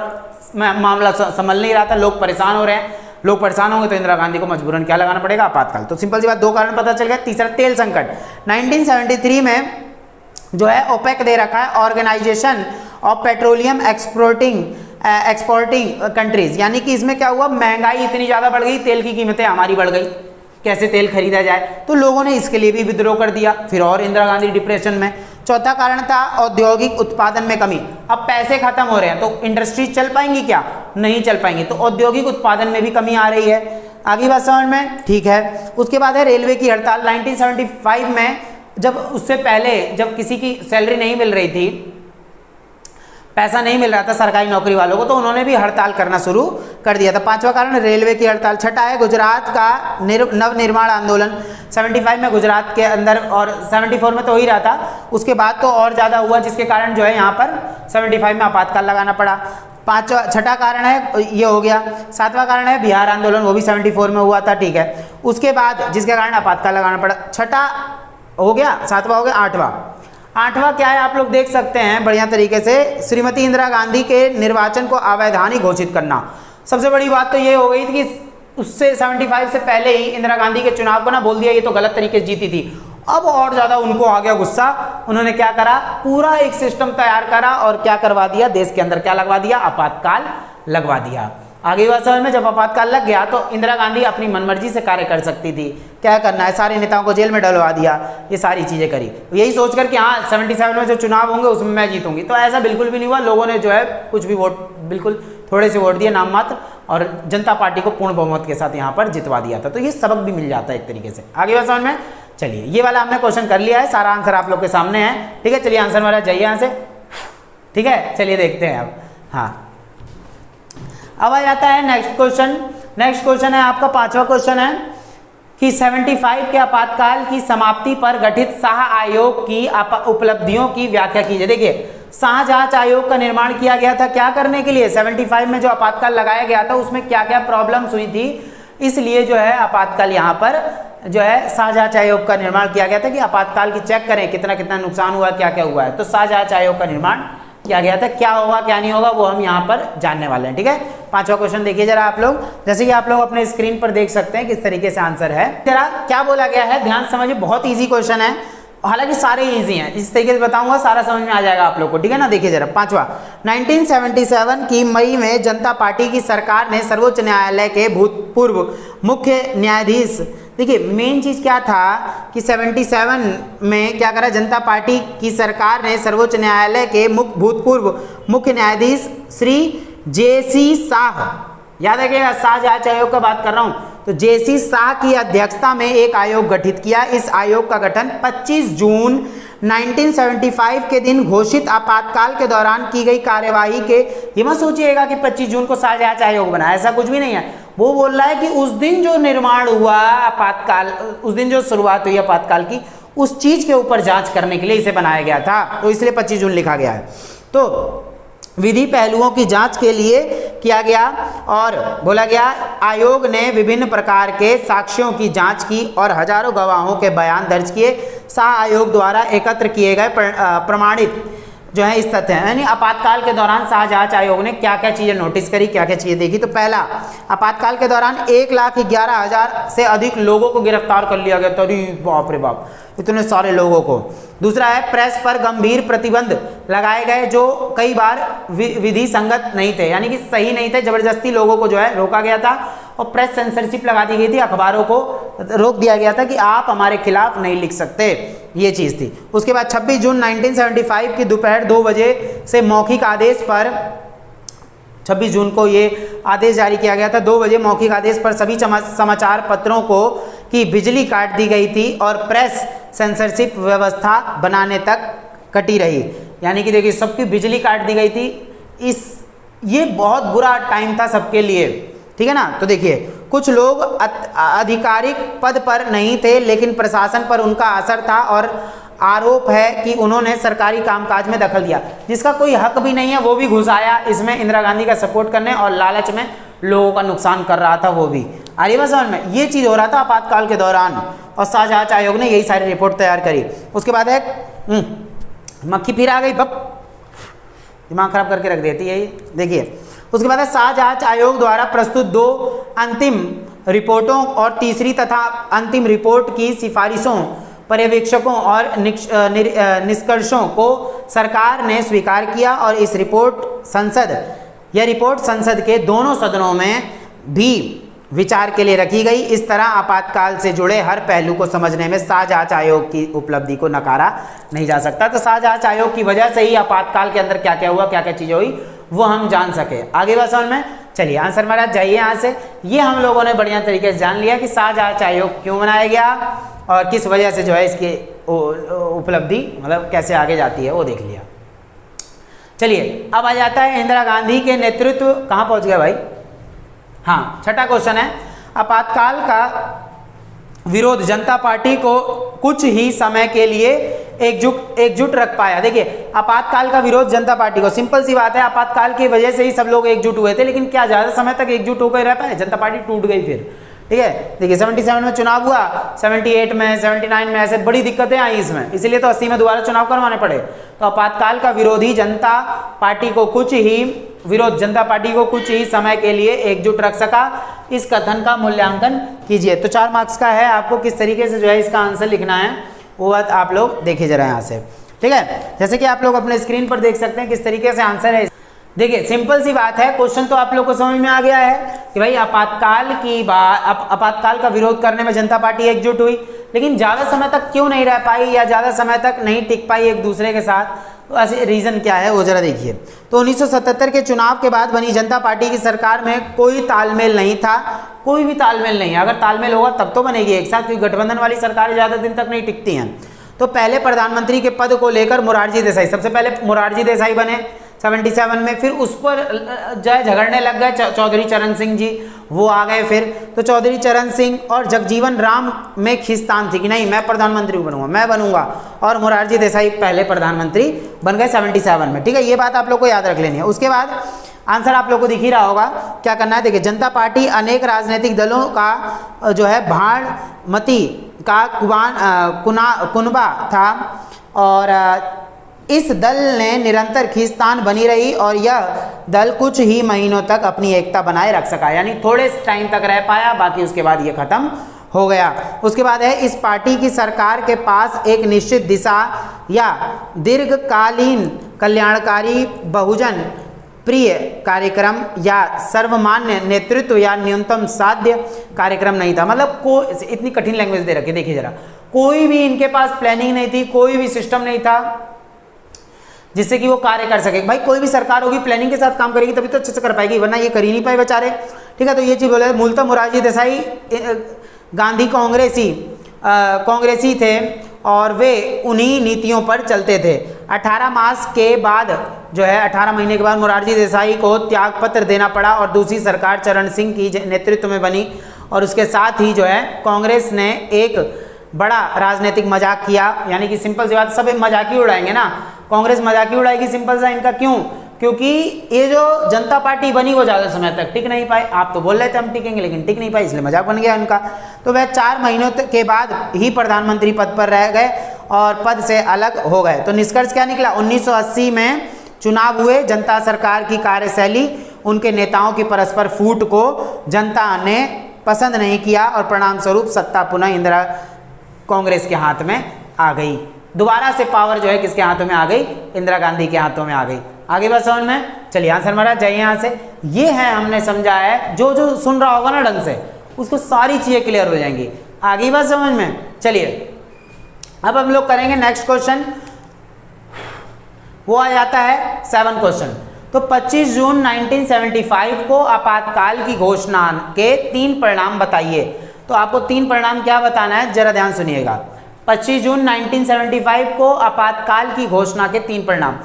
मामला संभल नहीं रहा था, लोग परेशान हो रहे हैं। लोग परेशान होंगे तो इंदिरा गांधी को मजबूरन क्या लगाना पड़ेगा, आपातकाल। तो सिंपल सी बात, 2 कारण पता चल गया। तीसरा तेल संकट, 1973 में जो है ओपेक दे रखा है, organisation of petroleum exporting countries, यानी कि इसमें क्या हुआ, महंगाई इतनी ज़्यादा बढ़ गई, तेल की कीमतें हमारी बढ़ गई, कैसे तेल खरीदा जाए, तो लोगों ने इसके लिए भी विद्रोह कर दिया, फिर और इंदिरा गांधी डिप्रेशन में। चौथा कारण था औद्योगिक उत्पादन में कमी। अब पैसे खत्म हो रहे हैं तो इंडस्ट्रीज चल पाएंगी क्या, नहीं चल पाएंगी, तो औद्योगिक उत्पादन में भी कमी आ रही है। आगे बात समझ में, ठीक है। उसके बाद है रेलवे की हड़ताल। 1975 में जब उससे पहले जब किसी की सैलरी नहीं मिल रही थी पैसा नहीं मिल रहा था सरकारी नौकरी वालों को, तो उन्होंने भी हड़ताल करना शुरू कर दिया था। पांचवा कारण रेलवे की हड़ताल। छठा है गुजरात का नवनिर्माण आंदोलन। 75 में गुजरात के अंदर और 74 में तो हो ही रहा था, उसके बाद तो और ज़्यादा हुआ, जिसके कारण जो है यहाँ पर 75 में आपातकाल लगाना पड़ा। छठा कारण है ये हो गया। सातवां कारण है बिहार आंदोलन, वो भी 74 में हुआ था, ठीक है। उसके बाद जिसके कारण आपातकाल लगाना पड़ा। छठा हो गया, सातवां हो गया। आठवां क्या है आप लोग देख सकते हैं बढ़िया तरीके से, श्रीमती इंदिरा गांधी के निर्वाचन को अवैधानिक घोषित करना। सबसे बड़ी बात तो ये हो गई थी कि उससे 75 से पहले ही इंदिरा गांधी के चुनाव को ना बोल दिया ये तो गलत तरीके से जीती थी। अब और ज़्यादा उनको आ गया गुस्सा, उन्होंने क्या करा, पूरा एक सिस्टम तैयार करा और क्या करवा दिया, देश के अंदर क्या लगवा दिया, आपातकाल लगवा दिया। आगे बात समझ में, जब आपातकाल लग गया तो इंदिरा गांधी अपनी मनमर्जी से कार्य कर सकती थी, क्या करना है, सारे नेताओं को जेल में डलवा दिया, ये सारी चीज़ें करी, यही सोचकर कि हाँ 77 में जो चुनाव होंगे उसमें मैं जीतूंगी। तो ऐसा बिल्कुल भी नहीं हुआ, लोगों ने जो है कुछ भी वोट, बिल्कुल थोड़े से वोट दिए नाम मात्र, और जनता पार्टी को पूर्ण बहुमत के साथ यहाँ पर जितवा दिया था। तो ये सबक भी मिल जाता है एक तरीके से। आगे बात समझ में, चलिए ये वाला हमने क्वेश्चन कर लिया है, सारा आंसर आप लोग के सामने है, ठीक है। चलिए आंसर वाला जाइए यहाँ से, ठीक है। चलिए देखते हैं अब। हाँ, अब आ जाता है नेक्स्ट क्वेश्चन। नेक्स्ट क्वेश्चन है आपका पांचवा क्वेश्चन है कि 75 के आपातकाल की समाप्ति पर गठित शाह आयोग की उपलब्धियों की व्याख्या कीजिए। देखिए, शाह जांच आयोग का निर्माण किया गया था क्या करने के लिए, 75 में जो आपातकाल लगाया गया था उसमें क्या क्या प्रॉब्लम्स हुई थी, इसलिए जो है आपातकाल यहाँ पर जो है शाह जांच आयोग का निर्माण किया गया था कि आपातकाल की चेक करें कितना कितना नुकसान हुआ, क्या क्या हुआ है। तो शाह जांच आयोग का निर्माण किया गया था। क्या होगा क्या नहीं होगा वो हम यहाँ पर जानने वाले हैं, ठीक है। पांचवा क्वेश्चन देखिए जरा आप लोग, जैसे कि आप लोग अपने स्क्रीन पर देख सकते हैं किस तरीके से आंसर है। जरा क्या बोला गया है, ध्यान समझिए, बहुत इजी क्वेश्चन है, हालांकि सारे इजी हैं, इस तरीके से बताऊंगा सारा समझ में आ जाएगा आप लोग को, ठीक है ना। देखिए जरा पांचवा, 1977 की मई में जनता पार्टी की सरकार ने सर्वोच्च न्यायालय के भूतपूर्व मुख्य न्यायाधीश, देखिए मेन चीज क्या था कि 77 में क्या करा, जनता पार्टी की सरकार ने सर्वोच्च न्यायालय के भूतपूर्व मुख्य न्यायाधीश श्री जे.सी. शाह, याद रखिएगा शाह जांच आयोग का बात कर रहा हूं, तो जे.सी. शाह की अध्यक्षता में एक आयोग गठित किया। इस आयोग का गठन 25 जून 1975 के दिन घोषित आपातकाल के दौरान की गई कार्यवाही के, ये मत सोचिएगा कि 25 जून को शाह जांच आयोग बना, ऐसा कुछ भी नहीं है। वो बोल रहा है कि उस दिन जो निर्माण हुआ आपातकाल, उस दिन जो शुरुआत हुई आपातकाल की, उस चीज के ऊपर जांच करने के लिए इसे बनाया गया था, तो इसलिए 25 जून लिखा गया है। तो विधि पहलुओं की जांच के लिए किया गया और बोला गया आयोग ने विभिन्न प्रकार के साक्ष्यों की जांच की और हजारों गवाहों के बयान दर्ज किए। शाह आयोग द्वारा एकत्र किए गए प्रमाणित जो है इस तथ्य है, यानी आपातकाल के दौरान शाह जांच आयोग ने क्या क्या चीज़ें नोटिस करी, क्या क्या चीज़ें देखी। तो पहला, आपातकाल के दौरान 1,11,000 से अधिक लोगों को गिरफ्तार कर लिया गया। अरे बाप रे बाप, इतने सारे लोगों को। दूसरा है, प्रेस पर गंभीर प्रतिबंध लगाए गए जो कई बार विधि संगत नहीं थे, यानी कि सही नहीं थे, जबरदस्ती लोगों को जो है रोका गया था और प्रेस सेंसरशिप लगा दी गई थी, अखबारों को रोक दिया गया था कि आप हमारे खिलाफ नहीं लिख सकते, ये चीज़ थी। उसके बाद 26 जून 1975 की दोपहर 2 बजे से मौखिक आदेश पर, 26 जून को ये आदेश जारी किया गया था, 2 बजे मौखिक आदेश पर सभी समाचार पत्रों को की बिजली काट दी गई थी और प्रेस सेंसरशिप व्यवस्था बनाने तक कटी रही, यानी कि देखिए सबकी बिजली काट दी गई थी। ये बहुत बुरा टाइम था सबके लिए, ठीक है ना। तो देखिए कुछ लोग आधिकारिक पद पर नहीं थे लेकिन प्रशासन पर उनका असर था और आरोप है कि उन्होंने सरकारी कामकाज में दखल दिया, जिसका कोई हक भी नहीं है वो भी घुस आया इसमें इंदिरा गांधी का सपोर्ट करने और लालच में लोगों का नुकसान कर रहा था वो भी। आगे बात समझ में, ये चीज़ हो रहा था आपातकाल के दौरान और शाह जांच आयोग ने यही सारी रिपोर्ट तैयार करी। उसके बाद एक मक्खी फिर आ गई, बप दिमाग खराब करके रख देती है ये, देखिए। उसके बाद शाह जांच आयोग द्वारा प्रस्तुत 2 अंतिम रिपोर्टों और तीसरी तथा अंतिम रिपोर्ट की सिफारिशों, पर्यवेक्षकों और निष्कर्षों को सरकार ने स्वीकार किया और इस रिपोर्ट संसद के दोनों सदनों में भी विचार के लिए रखी गई। इस तरह आपातकाल से जुड़े हर पहलू को समझने में शाह जांच आयोग की उपलब्धि को नकारा नहीं जा सकता। तो शाह जांच आयोग की वजह से ही आपातकाल के अंदर क्या क्या हुआ, क्या क्या चीज़ें हुई, वो हम जान सके। आगे बात समझ में, चलिए आंसर मेरा जाइए यहाँ से। ये हम लोगों ने बढ़िया तरीके से जान लिया कि शाह जांच आयोग क्यों बनाया गया और किस वजह से जो है इसकी उपलब्धि मतलब कैसे आगे जाती है वो देख लिया। चलिए अब आ जाता है इंदिरा गांधी के नेतृत्व, कहाँ पहुंच गया भाई, हाँ छठा क्वेश्चन है, आपातकाल का विरोध जनता पार्टी को कुछ ही समय के लिए एकजुट रख पाया। देखिए आपातकाल का विरोध जनता पार्टी को, सिंपल सी बात है, आपातकाल की वजह से ही सब लोग एकजुट हुए थे, लेकिन क्या ज्यादा समय तक एकजुट होकर रह पाए, जनता पार्टी टूट गई फिर। ठीक है, देखिए 77 में चुनाव हुआ, 78 में, 79 में, ऐसे बड़ी दिक्कतें आई इसमें, इसीलिए तो 80 में दोबारा चुनाव करवाने पड़े। तो आपातकाल का विरोधी जनता पार्टी को कुछ ही समय के लिए एकजुट रख सका, इस कथन का मूल्यांकन कीजिए। तो 4 मार्क्स का है, आपको किस तरीके से जो है इसका आंसर लिखना है वो बात आप लोग देखिए जरा यहाँ से। ठीक है, जैसे कि आप लोग अपने स्क्रीन पर देख सकते हैं किस तरीके से आंसर है। देखिए सिंपल सी बात है, क्वेश्चन तो आप लोग को समझ में आ गया है कि भाई आपातकाल का विरोध करने में जनता पार्टी एकजुट हुई, लेकिन ज़्यादा समय तक क्यों नहीं रह पाई या ज़्यादा समय तक नहीं टिक पाई एक दूसरे के साथ, तो ऐसे रीज़न क्या है वो जरा देखिए। तो 1977 के चुनाव के बाद बनी जनता पार्टी की सरकार में कोई तालमेल नहीं था, कोई भी तालमेल नहीं है। अगर तालमेल होगा तब तो बनेगी एक साथ, क्योंकि गठबंधन वाली सरकारें ज़्यादा दिन तक नहीं टिकती हैं। तो पहले प्रधानमंत्री के पद को लेकर मोरारजी देसाई, सबसे पहले मोरारजी देसाई बने 77 में, फिर उस पर जो है झगड़ने लग गए चौधरी चरण सिंह जी, वो आ गए फिर। तो चौधरी चरण सिंह और जगजीवन राम में खींचतान थी कि नहीं मैं प्रधानमंत्री बनूंगा, मैं बनूंगा, और मोरारजी देसाई पहले प्रधानमंत्री बन गए 77 में। ठीक है, ये बात आप लोग को याद रख लेनी है। उसके बाद आंसर आप लोग को दिख ही रहा होगा, क्या करना है। देखिए जनता पार्टी अनेक राजनीतिक दलों का जो है भाड़मती का कुनबा था, और इस दल ने निरंतर खींचतान बनी रही और यह दल कुछ ही महीनों तक अपनी एकता बनाए रख सका, यानी थोड़े टाइम तक रह पाया, बाकी उसके बाद ये खत्म हो गया। उसके बाद है इस पार्टी की सरकार के पास एक निश्चित दिशा या दीर्घकालीन कल्याणकारी बहुजन प्रिय कार्यक्रम या सर्वमान्य नेतृत्व या न्यूनतम साध्य कार्यक्रम नहीं था। मतलब इतनी कठिन लैंग्वेज दे रखी, देखिए जरा, कोई भी इनके पास प्लानिंग नहीं थी, कोई भी सिस्टम नहीं था जिससे कि वो कार्य कर सके। भाई कोई भी सरकार होगी प्लानिंग के साथ काम करेगी तभी तो अच्छे से कर पाएगी, वरना ये कर ही नहीं पाए बेचारे। ठीक है, तो ये चीज़ बोले। मूलतः मोरारजी देसाई गांधी कांग्रेसी थे और वे उन्हीं नीतियों पर चलते थे। 18 मास के बाद जो है 18 महीने के बाद मोरारजी देसाई को त्यागपत्र देना पड़ा और दूसरी सरकार चरण सिंह की नेतृत्व में बनी, और उसके साथ ही जो है कांग्रेस ने एक बड़ा राजनीतिक मजाक किया, यानी कि सिंपल सी बात, सब मजाक ही उड़ाएंगे ना, कांग्रेस मजाक ही उड़ाएगी सिंपल सा इनका। क्यों? क्योंकि ये जो जनता पार्टी बनी वो ज़्यादा समय तक टिक नहीं पाई। आप तो बोल रहे थे हम टिकेंगे, लेकिन टिक नहीं पाई, इसलिए मजाक बन गया उनका। तो वह 4 महीनों के बाद ही प्रधानमंत्री पद पर रह गए और पद से अलग हो गए। तो निष्कर्ष क्या निकला? 1980 में चुनाव हुए, जनता सरकार की कार्यशैली, उनके नेताओं की परस्पर फूट को जनता ने पसंद नहीं किया और परिणाम स्वरूप सत्ता पुनः इंदिरा कांग्रेस के हाथ में आ गई। दोबारा से पावर जो है किसके हाथों में आ गई? इंदिरा गांधी के हाथों में आ गई। आगे बात समझ में? चलिए आंसर हमारा जाइए यहाँ से। ये है हमने समझा है, जो सुन रहा होगा ना ढंग से उसको सारी चीजें क्लियर हो जाएंगी। आगे बात समझ में? चलिए अब हम लोग करेंगे नेक्स्ट क्वेश्चन, वो आ जाता है 7 क्वेश्चन। तो 25 जून 1975 को आपातकाल की घोषणा के 3 परिणाम बताइए। तो आपको 3 परिणाम क्या बताना है, जरा ध्यान सुनिएगा। 25 जून 1975 को आपातकाल की घोषणा के 3 परिणाम,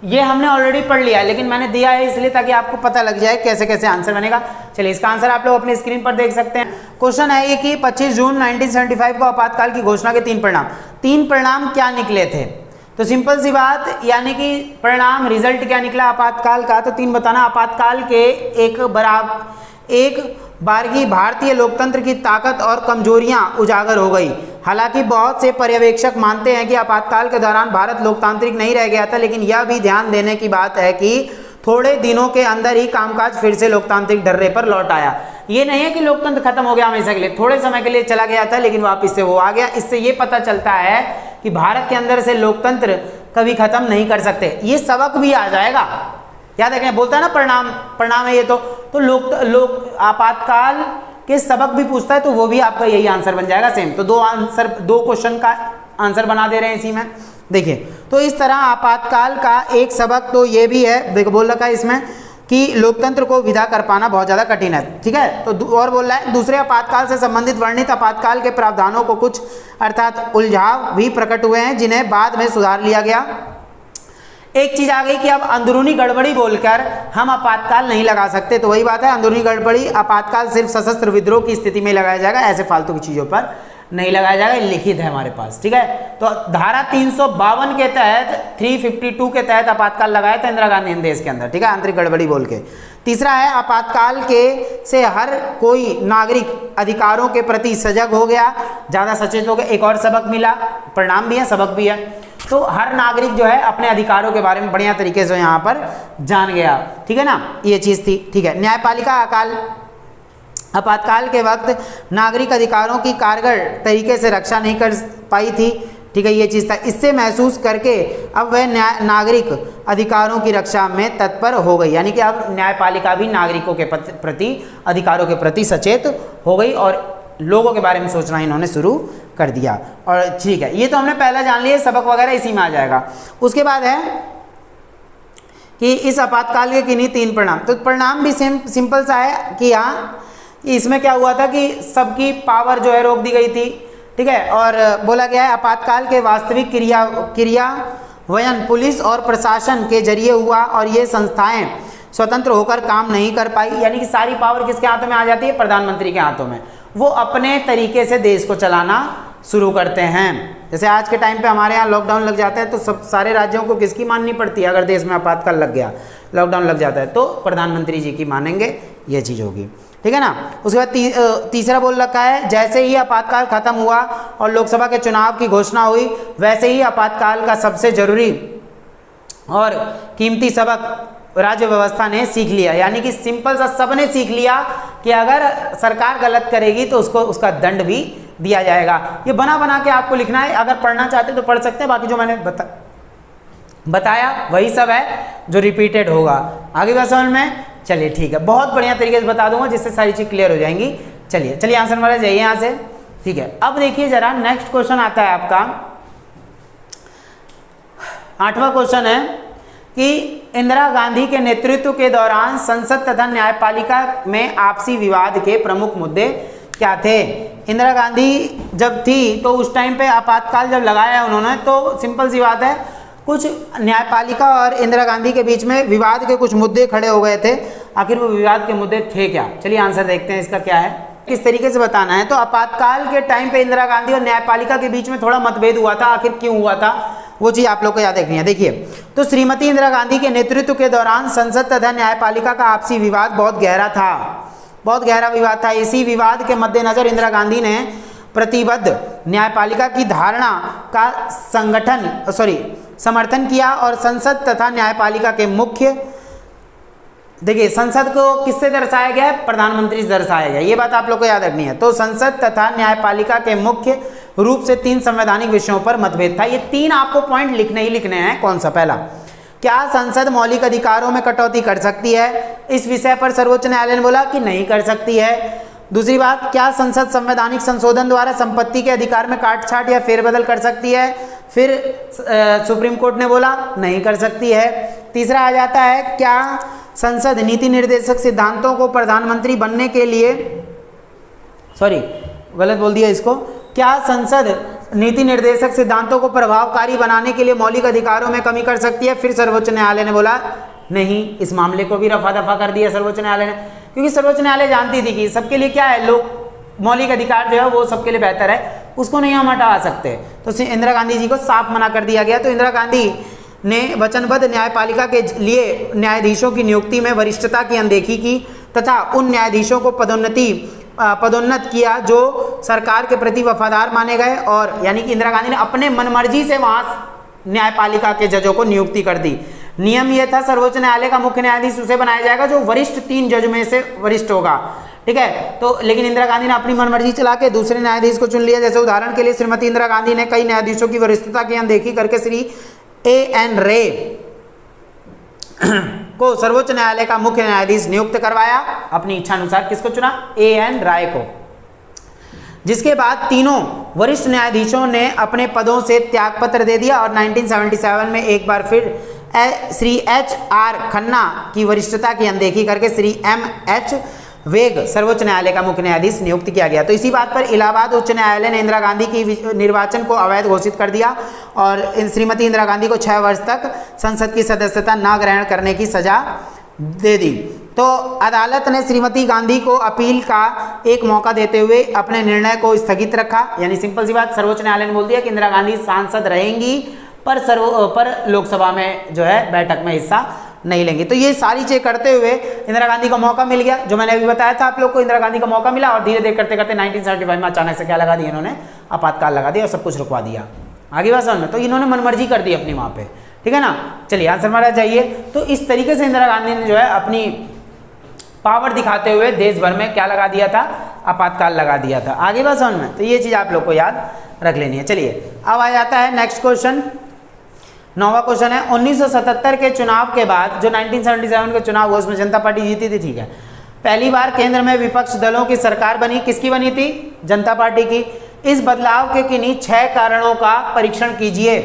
ये हमने ऑलरेडी पढ़ लिया है, लेकिन मैंने दिया है इसलिए ताकि आपको पता लग जाए कैसे कैसे आंसर बनेगा। चलिए इसका आंसर आप लोग अपनी स्क्रीन पर देख सकते हैं। क्वेश्चन है ये कि 25 जून 1975 को आपातकाल की घोषणा के 3 परिणाम। 3 परिणाम क्या निकले थे? तो सिंपल सी बात, यानी कि परिणाम रिजल्ट क्या निकला आपातकाल का, तो 3 बताना। आपातकाल के एक बारगी भारतीय लोकतंत्र की ताकत और कमजोरियां उजागर हो गई। हालांकि बहुत से पर्यवेक्षक मानते हैं कि आपातकाल के दौरान भारत लोकतांत्रिक नहीं रह गया था, लेकिन यह भी ध्यान देने की बात है कि थोड़े दिनों के अंदर ही कामकाज फिर से लोकतांत्रिक ढर्रे पर लौट आया। ये नहीं है कि लोकतंत्र खत्म हो गया हमेशा के लिए, थोड़े समय के लिए चला गया था लेकिन वापस से वो आ गया। इससे ये पता चलता है कि भारत के अंदर से लोकतंत्र कभी खत्म नहीं कर सकते। ये सबक भी आ जाएगा, याद रखें, बोलता है ना परिणाम है ये। तो लोक आपातकाल के सबक भी पूछता है तो वो भी आपका यही आंसर बन जाएगा सेम। तो 2 क्वेश्चन का आंसर बना दे रहे हैं इसी में। देखिए तो इस तरह आपातकाल का एक सबक तो ये भी है, देखो बोल रखा है इसमें कि लोकतंत्र को विदा कर पाना बहुत ज़्यादा कठिन है। ठीक है, तो और बोल रहा है दूसरे आपातकाल से संबंधित वर्णित आपातकाल के प्रावधानों को कुछ अर्थात उलझाव भी प्रकट हुए हैं जिन्हें बाद में सुधार लिया गया। एक चीज आ गई कि अब अंदरूनी गड़बड़ी बोलकर हम आपातकाल नहीं लगा सकते, तो वही बात है, अंदरूनी गड़बड़ी आपातकाल सिर्फ सशस्त्र विद्रोह की स्थिति में लगाया जाएगा, ऐसे फालतू की चीजों पर नहीं लगाया जाएगा, लिखित है हमारे पास, ठीक है। तो धारा 352 के तहत 352 के तहत आपातकाल लगाया था इंदिरा गांधी ने देश के अंदर, ठीक है, आंतरिक गड़बड़ी बोल के। तीसरा है आपातकाल के से हर कोई नागरिक अधिकारों के प्रति सजग हो गया, ज्यादा सचेत हो गया। एक और सबक मिला, परिणाम भी है सबक भी है, तो हर नागरिक जो है अपने अधिकारों के बारे में बढ़िया तरीके से यहाँ पर जान गया, ठीक है ना, ये चीज थी, ठीक है। न्यायपालिका आपातकाल के वक्त नागरिक अधिकारों की कारगर तरीके से रक्षा नहीं कर पाई थी, ठीक है, ये चीज था। इससे महसूस करके अब वह नागरिक अधिकारों की रक्षा में तत्पर हो गई, यानी कि अब न्यायपालिका भी नागरिकों के प्रति अधिकारों के प्रति सचेत हो गई और लोगों के बारे में सोचना इन्होंने शुरू कर दिया। और ठीक है, ये तो हमने पहला जान लिया, सबक वगैरह इसी में आ जाएगा। उसके बाद है कि इस आपातकाल के किन्हीं 3 परिणाम, तो परिणाम भी सिंपल सा है कि यहाँ इसमें क्या हुआ था कि सबकी पावर जो है रोक दी गई थी, ठीक है, और बोला गया है आपातकाल के वास्तविक क्रियान्वयन पुलिस और प्रशासन के जरिए हुआ और ये संस्थाएं स्वतंत्र होकर काम नहीं कर पाई, यानी कि सारी पावर किसके हाथों में आ जाती है, प्रधानमंत्री के हाथों में। वो अपने तरीके से देश को चलाना शुरू करते हैं। जैसे आज के टाइम पे हमारे यहाँ लॉकडाउन लग जाता है तो सब सारे राज्यों को किसकी माननी पड़ती है, अगर देश में आपातकाल लग गया, लॉकडाउन लग जाता है तो प्रधानमंत्री जी की मानेंगे, ये चीज़ होगी, ठीक है ना। उसके बाद तीसरा बोल रखा है, जैसे ही आपातकाल खत्म हुआ और लोकसभा के चुनाव की घोषणा हुई वैसे ही आपातकाल का सबसे जरूरी और कीमती सबक राज्य व्यवस्था ने सीख लिया, यानी कि सिंपल सा सबने सीख लिया कि अगर सरकार गलत करेगी तो उसका दंड भी दिया जाएगा। ये बना बना के आपको लिखना है, अगर पढ़ना चाहते तो पढ़ सकते हैं, बाकी जो मैंने बताया वही सब है जो रिपीटेड होगा। आगे बात समझ में, चलिए ठीक है, बहुत बढ़िया तरीके से बता दूंगा जिससे सारी चीज क्लियर हो जाएंगी। चलिए आंसर नंबर जाइए यहाँ से, ठीक है। अब देखिए जरा नेक्स्ट क्वेश्चन आता है आपका 8वां क्वेश्चन है कि इंदिरा गांधी के नेतृत्व के दौरान संसद तथा न्यायपालिका में आपसी विवाद के प्रमुख मुद्दे क्या थे। इंदिरा गांधी जब थी तो उस टाइम पे आपातकाल जब लगाया उन्होंने, तो सिंपल सी बात है, कुछ न्यायपालिका और इंदिरा गांधी के बीच में विवाद के कुछ मुद्दे खड़े हो गए थे। आखिर वो विवाद के मुद्दे थे क्या, चलिए आंसर देखते हैं इसका क्या है, किस तरीके से बताना है। तो आपातकाल के टाइम पे इंदिरा गांधी और न्यायपालिका के बीच में थोड़ा मतभेद हुआ था, आखिर क्यों हुआ था वो चीज आप लोग को याद रखनी है। देखिए, तो श्रीमती इंदिरा गांधी के नेतृत्व के दौरान संसद तथा न्यायपालिका का आपसी विवाद बहुत गहरा था, बहुत गहरा विवाद था। इसी विवाद के मद्देनजर इंदिरा गांधी ने प्रतिबद्ध न्यायपालिका की धारणा का समर्थन किया और संसद तथा न्यायपालिका के मुख्य, देखिए संसद को किससे दर्शाया गया है, प्रधानमंत्री से दर्शाया गया, ये बात आप लोग को याद रखनी है। तो संसद तथा न्यायपालिका के मुख्य रूप से 3 संवैधानिक विषयों पर मतभेद था। ये 3 आपको पॉइंट लिखने ही लिखने हैं। कौन सा, पहला, क्या संसद मौलिक अधिकारों में कटौती कर सकती है, इस विषय पर सर्वोच्च न्यायालय ने बोला कि नहीं कर सकती है। दूसरी बात, क्या संसद संवैधानिक संशोधन द्वारा संपत्ति के अधिकार में काटछाट या फेरबदल कर सकती है, फिर सुप्रीम कोर्ट ने बोला नहीं कर सकती है। तीसरा आ जाता है, क्या संसद नीति निर्देशक सिद्धांतों को प्रधानमंत्री बनने के लिए, गलत बोल दिया इसको, क्या संसद नीति निर्देशक सिद्धांतों को प्रभावकारी बनाने के लिए मौलिक अधिकारों में कमी कर सकती है, फिर सर्वोच्च न्यायालय ने बोला नहीं, इस मामले को भी रफा दफा कर दिया सर्वोच्च न्यायालय ने, क्योंकि सर्वोच्च न्यायालय जानती थी कि सबके लिए क्या है, लोग मौलिक अधिकार जो है वो सबके लिए बेहतर है, उसको नहीं हम हटा सकते। तो इंदिरा गांधी जी को साफ मना कर दिया गया। तो इंदिरा गांधी ने वचनबद्ध न्यायपालिका के लिए न्यायाधीशों की नियुक्ति में वरिष्ठता की अनदेखी की तथा उन न्यायाधीशों को पदोन्नत किया जो सरकार के प्रति वफादार माने गए, और यानी कि इंदिरा गांधी ने अपने मनमर्जी से वहां न्यायपालिका के जजों को नियुक्ति कर दी। नियम यह था, सर्वोच्च न्यायालय का मुख्य न्यायाधीश उसे बनाया जाएगा जो वरिष्ठ 3 जज में से वरिष्ठ होगा, ठीक है। तो लेकिन इंदिरा गांधी ने अपनी मनमर्जी चला के दूसरे न्यायाधीश को चुन लिया। जैसे उदाहरण के लिए श्रीमती इंदिरा गांधी ने कई न्यायाधीशों की वरिष्ठता की अनदेखी करके श्री A.N. रे को सर्वोच्च न्यायालय का मुख्य न्यायाधीश नियुक्त करवाया, अपनी इच्छा अनुसार। किसको चुना, A.N. राय को। जिसके बाद तीनों वरिष्ठ न्यायाधीशों ने अपने पदों से त्यागपत्र दे दिया और 1977 में एक बार फिर श्री H.R. खन्ना की वरिष्ठता की अनदेखी करके श्री M.H. वेग सर्वोच्च न्यायालय का मुख्य न्यायाधीश नियुक्त किया गया। तो इसी बात पर इलाहाबाद उच्च न्यायालय ने इंदिरा गांधी की निर्वाचन को अवैध घोषित कर दिया और श्रीमती इंदिरा गांधी को 6 वर्ष तक संसद की सदस्यता न ग्रहण करने की सजा दे दी। तो अदालत ने श्रीमती गांधी को अपील का एक मौका देते हुए अपने निर्णय को स्थगित रखा। यानी सिंपल सी बात, सर्वोच्च न्यायालय ने बोल दिया कि इंदिरा गांधी सांसद रहेंगी पर लोकसभा में जो है बैठक में हिस्सा नहीं लेंगे। तो ये सारी चीज़ करते हुए इंदिरा गांधी को मौका मिल गया, जो मैंने अभी बताया था आप लोग को, इंदिरा गांधी को मौका मिला और धीरे धीरे करते करते 1975 में अचानक से क्या लगा दिया इन्होंने, आपातकाल लगा दिया और सब कुछ रुकवा दिया। आगे बात समझ में, तो इन्होंने मनमर्जी कर दी अपनी वहाँ पे, ठीक है ना। चलिए आंसर हमारा जाइए। तो इस तरीके से इंदिरा गांधी ने जो है अपनी पावर दिखाते हुए देश भर में क्या लगा दिया था, आपातकाल लगा दिया था। आगे बात समझ में, तो ये चीज़ आप लोग को याद रख लेनी है। चलिए अब आ जाता है नेक्स्ट क्वेश्चन, 9वां क्वेश्चन है। 1977 के चुनाव के बाद जो 1977 के चुनाव हुआ उसमें जनता पार्टी जीती थी, ठीक है। पहली बार केंद्र में विपक्ष दलों की सरकार बनी, किसकी बनी थी, जनता पार्टी की। इस बदलाव के किन्हीं 6 कारणों का परीक्षण कीजिए।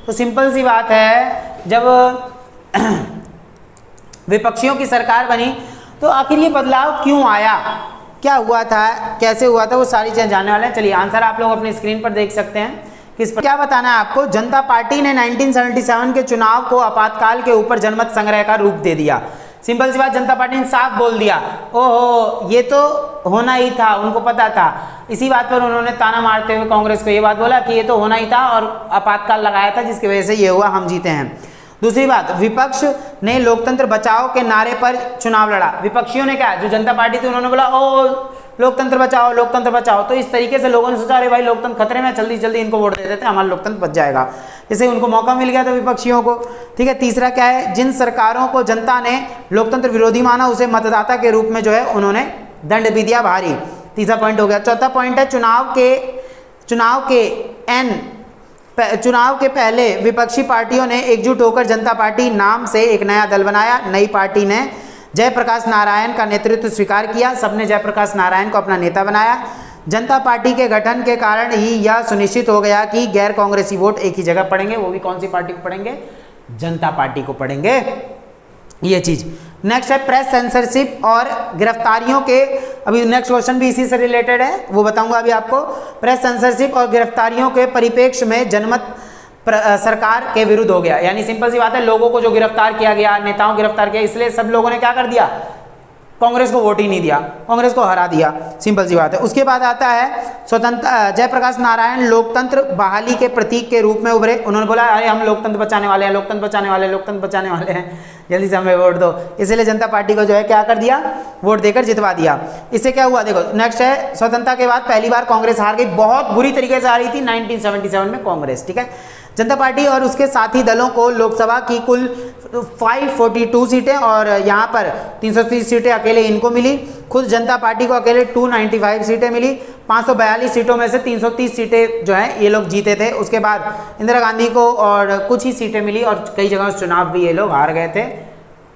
तो सिंपल सी बात है, जब विपक्षियों की सरकार बनी तो आखिर ये बदलाव क्यों आया, क्या हुआ था, कैसे हुआ था, वो सारी चीज़ें जानने वाले हैं। चलिए आंसर आप लोग अपनी स्क्रीन पर देख सकते हैं। किस पर क्या बताना है आपको, जनता पार्टी ने 1977 के चुनाव को आपातकाल के ऊपर जनमत संग्रह का रूप दे दिया। सिंपल सी बात, जनता पार्टी ने साफ बोल दिया, ओहो ये तो होना ही था, उनको पता था। इसी बात पर उन्होंने ताना मारते हुए कांग्रेस को ये बात बोला कि ये तो होना ही था और आपातकाल लगाया था जिसकी वजह से ये हुआ, हम जीते हैं। दूसरी बात, विपक्ष ने लोकतंत्र बचाओ के नारे पर चुनाव लड़ा। विपक्षियों ने क्या, जो जनता पार्टी थी उन्होंने बोला ओ लोकतंत्र बचाओ, लोकतंत्र बचाओ। तो इस तरीके से लोगों ने सोचा अरे भाई लोकतंत्र खतरे में, जल्दी जल्दी इनको वोट दे देते हैं, हमारा लोकतंत्र बच जाएगा। जैसे उनको मौका मिल गया था विपक्षियों को, ठीक है। तीसरा क्या है, जिन सरकारों को जनता ने लोकतंत्र विरोधी माना उसे मतदाता के रूप में जो है उन्होंने दंड भी दिया भारी। तीसरा पॉइंट हो गया। चौथा पॉइंट है, चुनाव के पहले विपक्षी पार्टियों ने एकजुट होकर जनता पार्टी नाम से एक नया दल बनाया। नई पार्टी ने जयप्रकाश नारायण का नेतृत्व स्वीकार किया, सबने जयप्रकाश नारायण को अपना नेता बनाया। जनता पार्टी के गठन के कारण ही यह सुनिश्चित हो गया कि गैर कांग्रेसी वोट एक ही जगह पड़ेंगे, वो भी कौन सी पार्टी को पड़ेंगे, जनता पार्टी को पड़ेंगे, ये चीज। नेक्स्ट है प्रेस सेंसरशिप और गिरफ्तारियों के, अभी नेक्स्ट क्वेश्चन भी इसी से रिलेटेड है, वो बताऊंगा अभी आपको। प्रेस सेंसरशिप और गिरफ्तारियों के परिप्रेक्ष्य में जनमत सरकार के विरुद्ध हो गया। यानी सिंपल सी बात है, लोगों को जो गिरफ्तार किया गया, नेताओं गिरफ्तार किया, इसलिए सब लोगों ने क्या कर दिया, कांग्रेस को वोट ही नहीं दिया, कांग्रेस को हरा दिया, सिंपल सी बात है। उसके बाद आता है जयप्रकाश नारायण लोकतंत्र बहाली के प्रतीक के रूप में उभरे। उन्होंने बोला अरे हम लोकतंत्र बचाने वाले हैं, लोकतंत्र बचाने वाले हैं, लोकतंत्र बचाने वाले हैं, जल्दी से हमें वोट दो। इसलिए जनता पार्टी को जो है क्या कर दिया, वोट देकर जितवा दिया। इससे क्या हुआ, देखो नेक्स्ट है, स्वतंत्रता के बाद पहली बार कांग्रेस हार गई, बहुत बुरी तरीके से हारी थी 1977 में कांग्रेस, ठीक है। जनता पार्टी और उसके साथी दलों को लोकसभा की कुल 542 सीटें और यहाँ पर 330 सीटें अकेले इनको मिली। खुद जनता पार्टी को अकेले 295 सीटें मिली। 542 सीटों में से 330 सीटें जो हैं ये लोग जीते थे। उसके बाद इंदिरा गांधी को और कुछ ही सीटें मिली और कई जगह चुनाव भी ये लोग हार गए थे,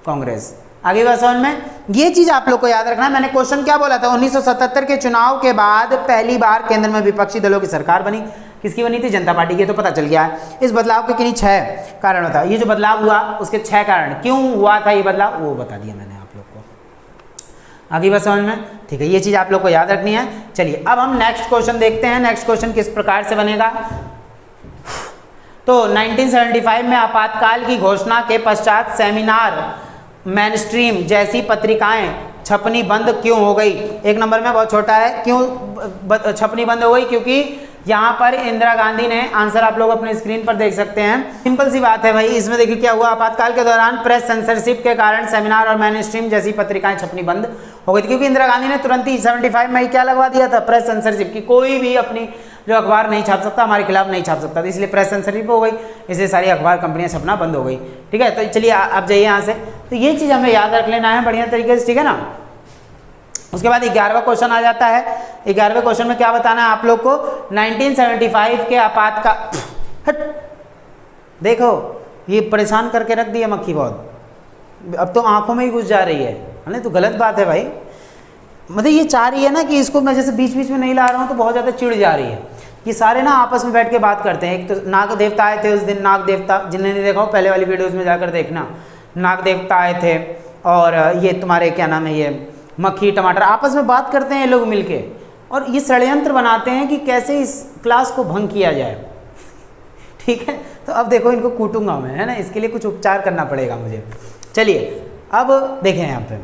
कांग्रेस। आगे बात समझ में, ये चीज आप लोग को याद रखना है। मैंने क्वेश्चन क्या बोला था, 1977 के चुनाव के बाद पहली बार केंद्र में विपक्षी दलों की सरकार बनी। किसकी बनी थी, जनता पार्टी की, तो पता चल गया है। इस बदलाव के किन्हीं 6 कारण था, ये जो बदलाव हुआ उसके 6 कारण, क्यों हुआ था ये बदलाव वो बता दिया मैंने आप लोग को। आगे बात समझ में, ठीक है, ये चीज आप लोग को याद रखनी है। चलिए अब हम नेक्स्ट क्वेश्चन देखते हैं। नेक्स्ट क्वेश्चन किस प्रकार से बनेगा, तो 1975 में आपातकाल की घोषणा के पश्चात सेमिनार, मेनस्ट्रीम जैसी पत्रिकाएं छपनी बंद क्यों हो गई। एक नंबर में बहुत छोटा है, क्यों छपनी बंद हो गई, क्योंकि यहाँ पर इंदिरा गांधी ने, आंसर आप लोग अपने स्क्रीन पर देख सकते हैं, सिंपल सी बात है भाई। इसमें देखिए क्या हुआ, आपातकाल के दौरान प्रेस सेंसरशिप के कारण सेमिनार और मेनस्ट्रीम जैसी पत्रिकाएं छपनी बंद हो गई थी, क्योंकि इंदिरा गांधी ने तुरंत ही 75 में ही क्या लगवा दिया था, प्रेस सेंसरशिप की, कोई भी अपनी जो अखबार नहीं छाप सकता, हमारे खिलाफ नहीं छाप सकता, इसलिए प्रेस सेंसरशिप हो गई, इसलिए सारी अखबार कंपनियां छपना बंद हो गई, ठीक है। तो चलिए आप जाइए यहाँ से, तो ये चीज़ हमें याद रख लेना है बढ़िया तरीके से, ठीक है ना। उसके बाद 11वां क्वेश्चन आ जाता है। 11वें क्वेश्चन में क्या बताना है आप लोग को, 1975 के आपातकाल, देखो ये परेशान करके रख दिया मक्खी बहुत, अब तो आंखों में ही घुस जा रही है नहीं तो गलत बात है भाई। मतलब ये चाह रही है ना कि इसको मैं जैसे बीच बीच में नहीं ला रहा हूँ तो बहुत ज़्यादा चिढ़ जा रही है। ये सारे ना आपस में बैठ के बात करते हैं। एक तो नाग देवता आए थे उस दिन, नाग देवता जिन्हें नहीं देखा हो पहले वाली वीडियोज़ में जाकर देखना, नाग देवता आए थे और ये तुम्हारे क्या नाम है, ये मक्खी टमाटर आपस में बात करते हैं ये लोग मिलके, और ये षड्यंत्र बनाते हैं कि कैसे इस क्लास को भंग किया जाए। ठीक है, तो अब देखो इनको कूटूंगा मैं, है ना, इसके लिए कुछ उपचार करना पड़ेगा मुझे। चलिए अब देखें यहाँ पे,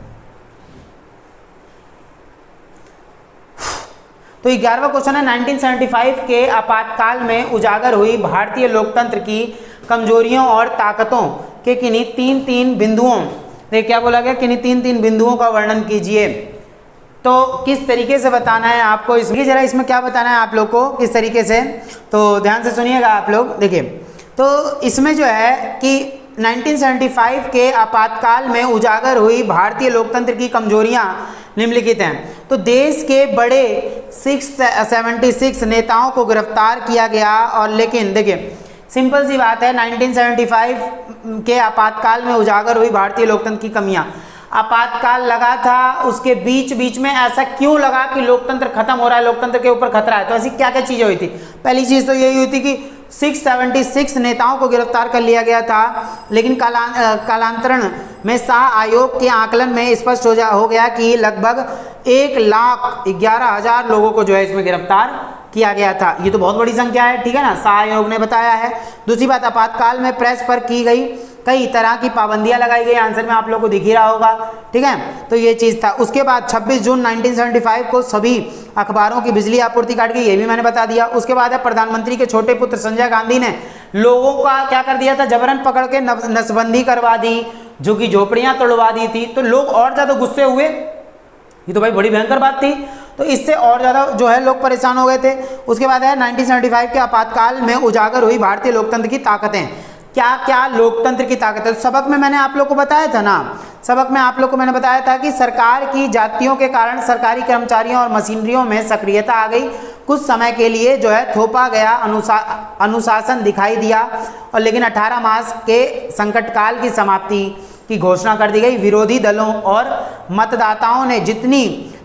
तो 11वां क्वेश्चन है 1975 के आपातकाल में उजागर हुई भारतीय लोकतंत्र की कमजोरियों और ताकतों के किन्हीं तीन बिंदुओं, देखिए क्या बोला गया, किन्हीं तीन बिंदुओं का वर्णन कीजिए। तो किस तरीके से बताना है आपको, इसमें जरा इसमें क्या बताना है आप लोग को, किस तरीके से, तो ध्यान से सुनिएगा आप लोग। देखिए तो इसमें जो है कि 1975 के आपातकाल में उजागर हुई भारतीय लोकतंत्र की कमजोरियां निम्नलिखित हैं। तो देश के बड़े 676 नेताओं को गिरफ्तार किया गया, और लेकिन देखिए सिंपल सी बात है, 1975 के आपातकाल में उजागर हुई भारतीय लोकतंत्र की कमियां, आपातकाल लगा था, उसके बीच में ऐसा क्यों लगा कि लोकतंत्र खत्म हो रहा है, लोकतंत्र के ऊपर खतरा है। तो ऐसी क्या क्या चीजें हुई थी, पहली चीज तो यही हुई थी कि 676 नेताओं को गिरफ्तार कर लिया गया था, लेकिन कालांतरण में शाह आयोग के आकलन में स्पष्ट हो गया कि लगभग 1,11,000 लोगों को जो है इसमें गिरफ्तार किया गया था। ये तो बहुत बड़ी संख्या है, ठीक है ना, शाह आयोग ने बताया है। दूसरी बात, आपातकाल में प्रेस पर की गई कई तरह की पाबंदियां लगाई गई, आंसर में आप लोगों को दिख ही रहा होगा, ठीक है, तो ये चीज था। उसके बाद 26 जून 1975 को सभी अखबारों की बिजली आपूर्ति काट गई, ये भी मैंने बता दिया। उसके बाद है प्रधानमंत्री के छोटे पुत्र संजय गांधी ने लोगों का क्या कर दिया था, जबरन पकड़ के नसबंदी करवा दी, झुग्गी झोपड़ियां तोड़वा दी थी, तो लोग और ज्यादा गुस्से हुए, ये तो भाई बड़ी भयंकर बात थी, तो इससे और ज़्यादा जो है लोग परेशान हो गए थे। उसके बाद है 1975 के आपातकाल में उजागर हुई भारतीय लोकतंत्र की ताकतें, क्या क्या लोकतंत्र की ताकतें, सबक में मैंने आप लोग को बताया था ना, सबक में आप लोग को मैंने बताया था कि सरकार की जातियों के कारण सरकारी कर्मचारियों और मशीनरियों में सक्रियता आ गई, कुछ समय के लिए जो है थोपा गया अनुशासन दिखाई दिया, और लेकिन 18 मास के संकटकाल की समाप्ति की घोषणा कर दी गई। विरोधी दलों और मतदाताओं ने जितनी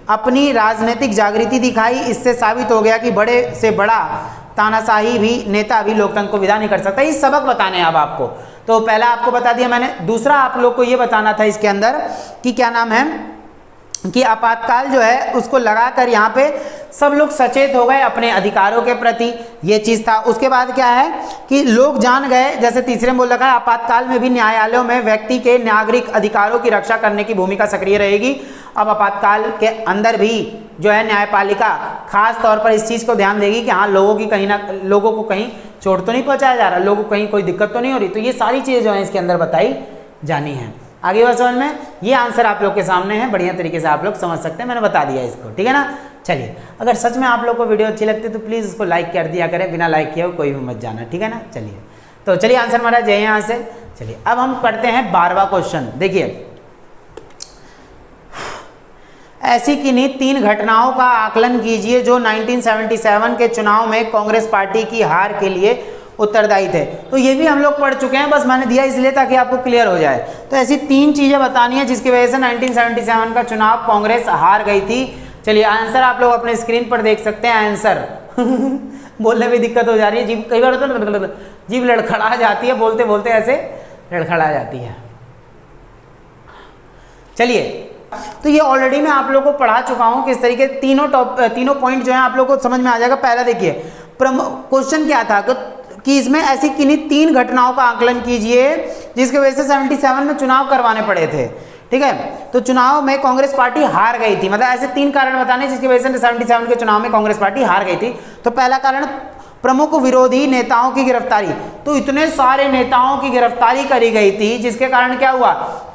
अपनी राजनीतिक जागृति दिखाई, इससे साबित हो गया कि बड़े से बड़ा तानाशाही भी नेता भी लोकतंत्र को विदा नहीं कर सकता। ये सबक बताने हैं अब आपको, तो पहला आपको बता दिया मैंने। दूसरा आप लोग को ये बताना था इसके अंदर कि क्या नाम है कि आपातकाल जो है उसको लगाकर यहाँ पे सब लोग सचेत हो गए अपने अधिकारों के प्रति, ये चीज था। उसके बाद क्या है कि लोग जान गए, जैसे तीसरे में बोल रखा है, आपातकाल में भी न्यायालयों में व्यक्ति के नागरिक अधिकारों की रक्षा करने की भूमिका सक्रिय रहेगी। अब आपातकाल के अंदर भी जो है न्यायपालिका खास तौर पर इस चीज को ध्यान देगी कि हाँ लोगों को कहीं चोट तो नहीं पहुंचाया जा रहा, लोगों को कहीं कोई दिक्कत तो नहीं हो रही। तो ये सारी चीजें जो है इसके अंदर बताई जानी है। आगे बात समझ में, ये आंसर आप लोग के सामने है, बढ़िया तरीके से आप लोग समझ सकते हैं, मैंने बता दिया इसको, ठीक है ना। चलिए, अगर सच में आप लोग को वीडियो अच्छी लगती है तो प्लीज़ उसको लाइक कर दिया करें, बिना लाइक किए कोई भी मत जाना, ठीक है ना। चलिए, तो चलिए आंसर हमारा जय यहाँ से। चलिए अब हम पढ़ते हैं 12वां क्वेश्चन। देखिए, ऐसी किन्हीं 3 घटनाओं का आकलन कीजिए जो 1977 के चुनाव में कांग्रेस पार्टी की हार के लिए उत्तरदायी थे। तो ये भी हम लोग पढ़ चुके हैं, बस मैंने दिया इसलिए ताकि आपको क्लियर हो जाए। तो ऐसी 3 चीजें बतानी है जिसकी वजह से 1977 का चुनाव कांग्रेस हार गई थी। चलिए आंसर आप लोग अपने स्क्रीन पर देख सकते हैं। आंसर बोलने में दिक्कत हो जा रही है, जीभ कई बार होता है जीभ लड़खड़ा जाती है, बोलते बोलते ऐसे लड़खड़ा जाती है। चलिए, तो ये ऑलरेडी मैं आप लोगों को पढ़ा चुका हूं किस तरीके, तीनों पॉइंट जो है आप लोगों को समझ में आ जाएगा। पहला देखिए, क्वेश्चन क्या था कि इसमें ऐसी किन्हीं 3 घटनाओं का आकलन कीजिए जिसकी वजह से 77 में चुनाव करवाने पड़े थे, ठीक है। तो चुनाव में कांग्रेस पार्टी हार गई थी, मतलब ऐसे 3 कारण बताने जिसकी वजह से 77 के चुनाव में कांग्रेस पार्टी हार गई थी। तो पहला कारण, प्रमुख विरोधी नेताओं की गिरफ्तारी। तो इतने सारे नेताओं की गिरफ्तारी करी गई थी जिसके कारण क्या हुआ,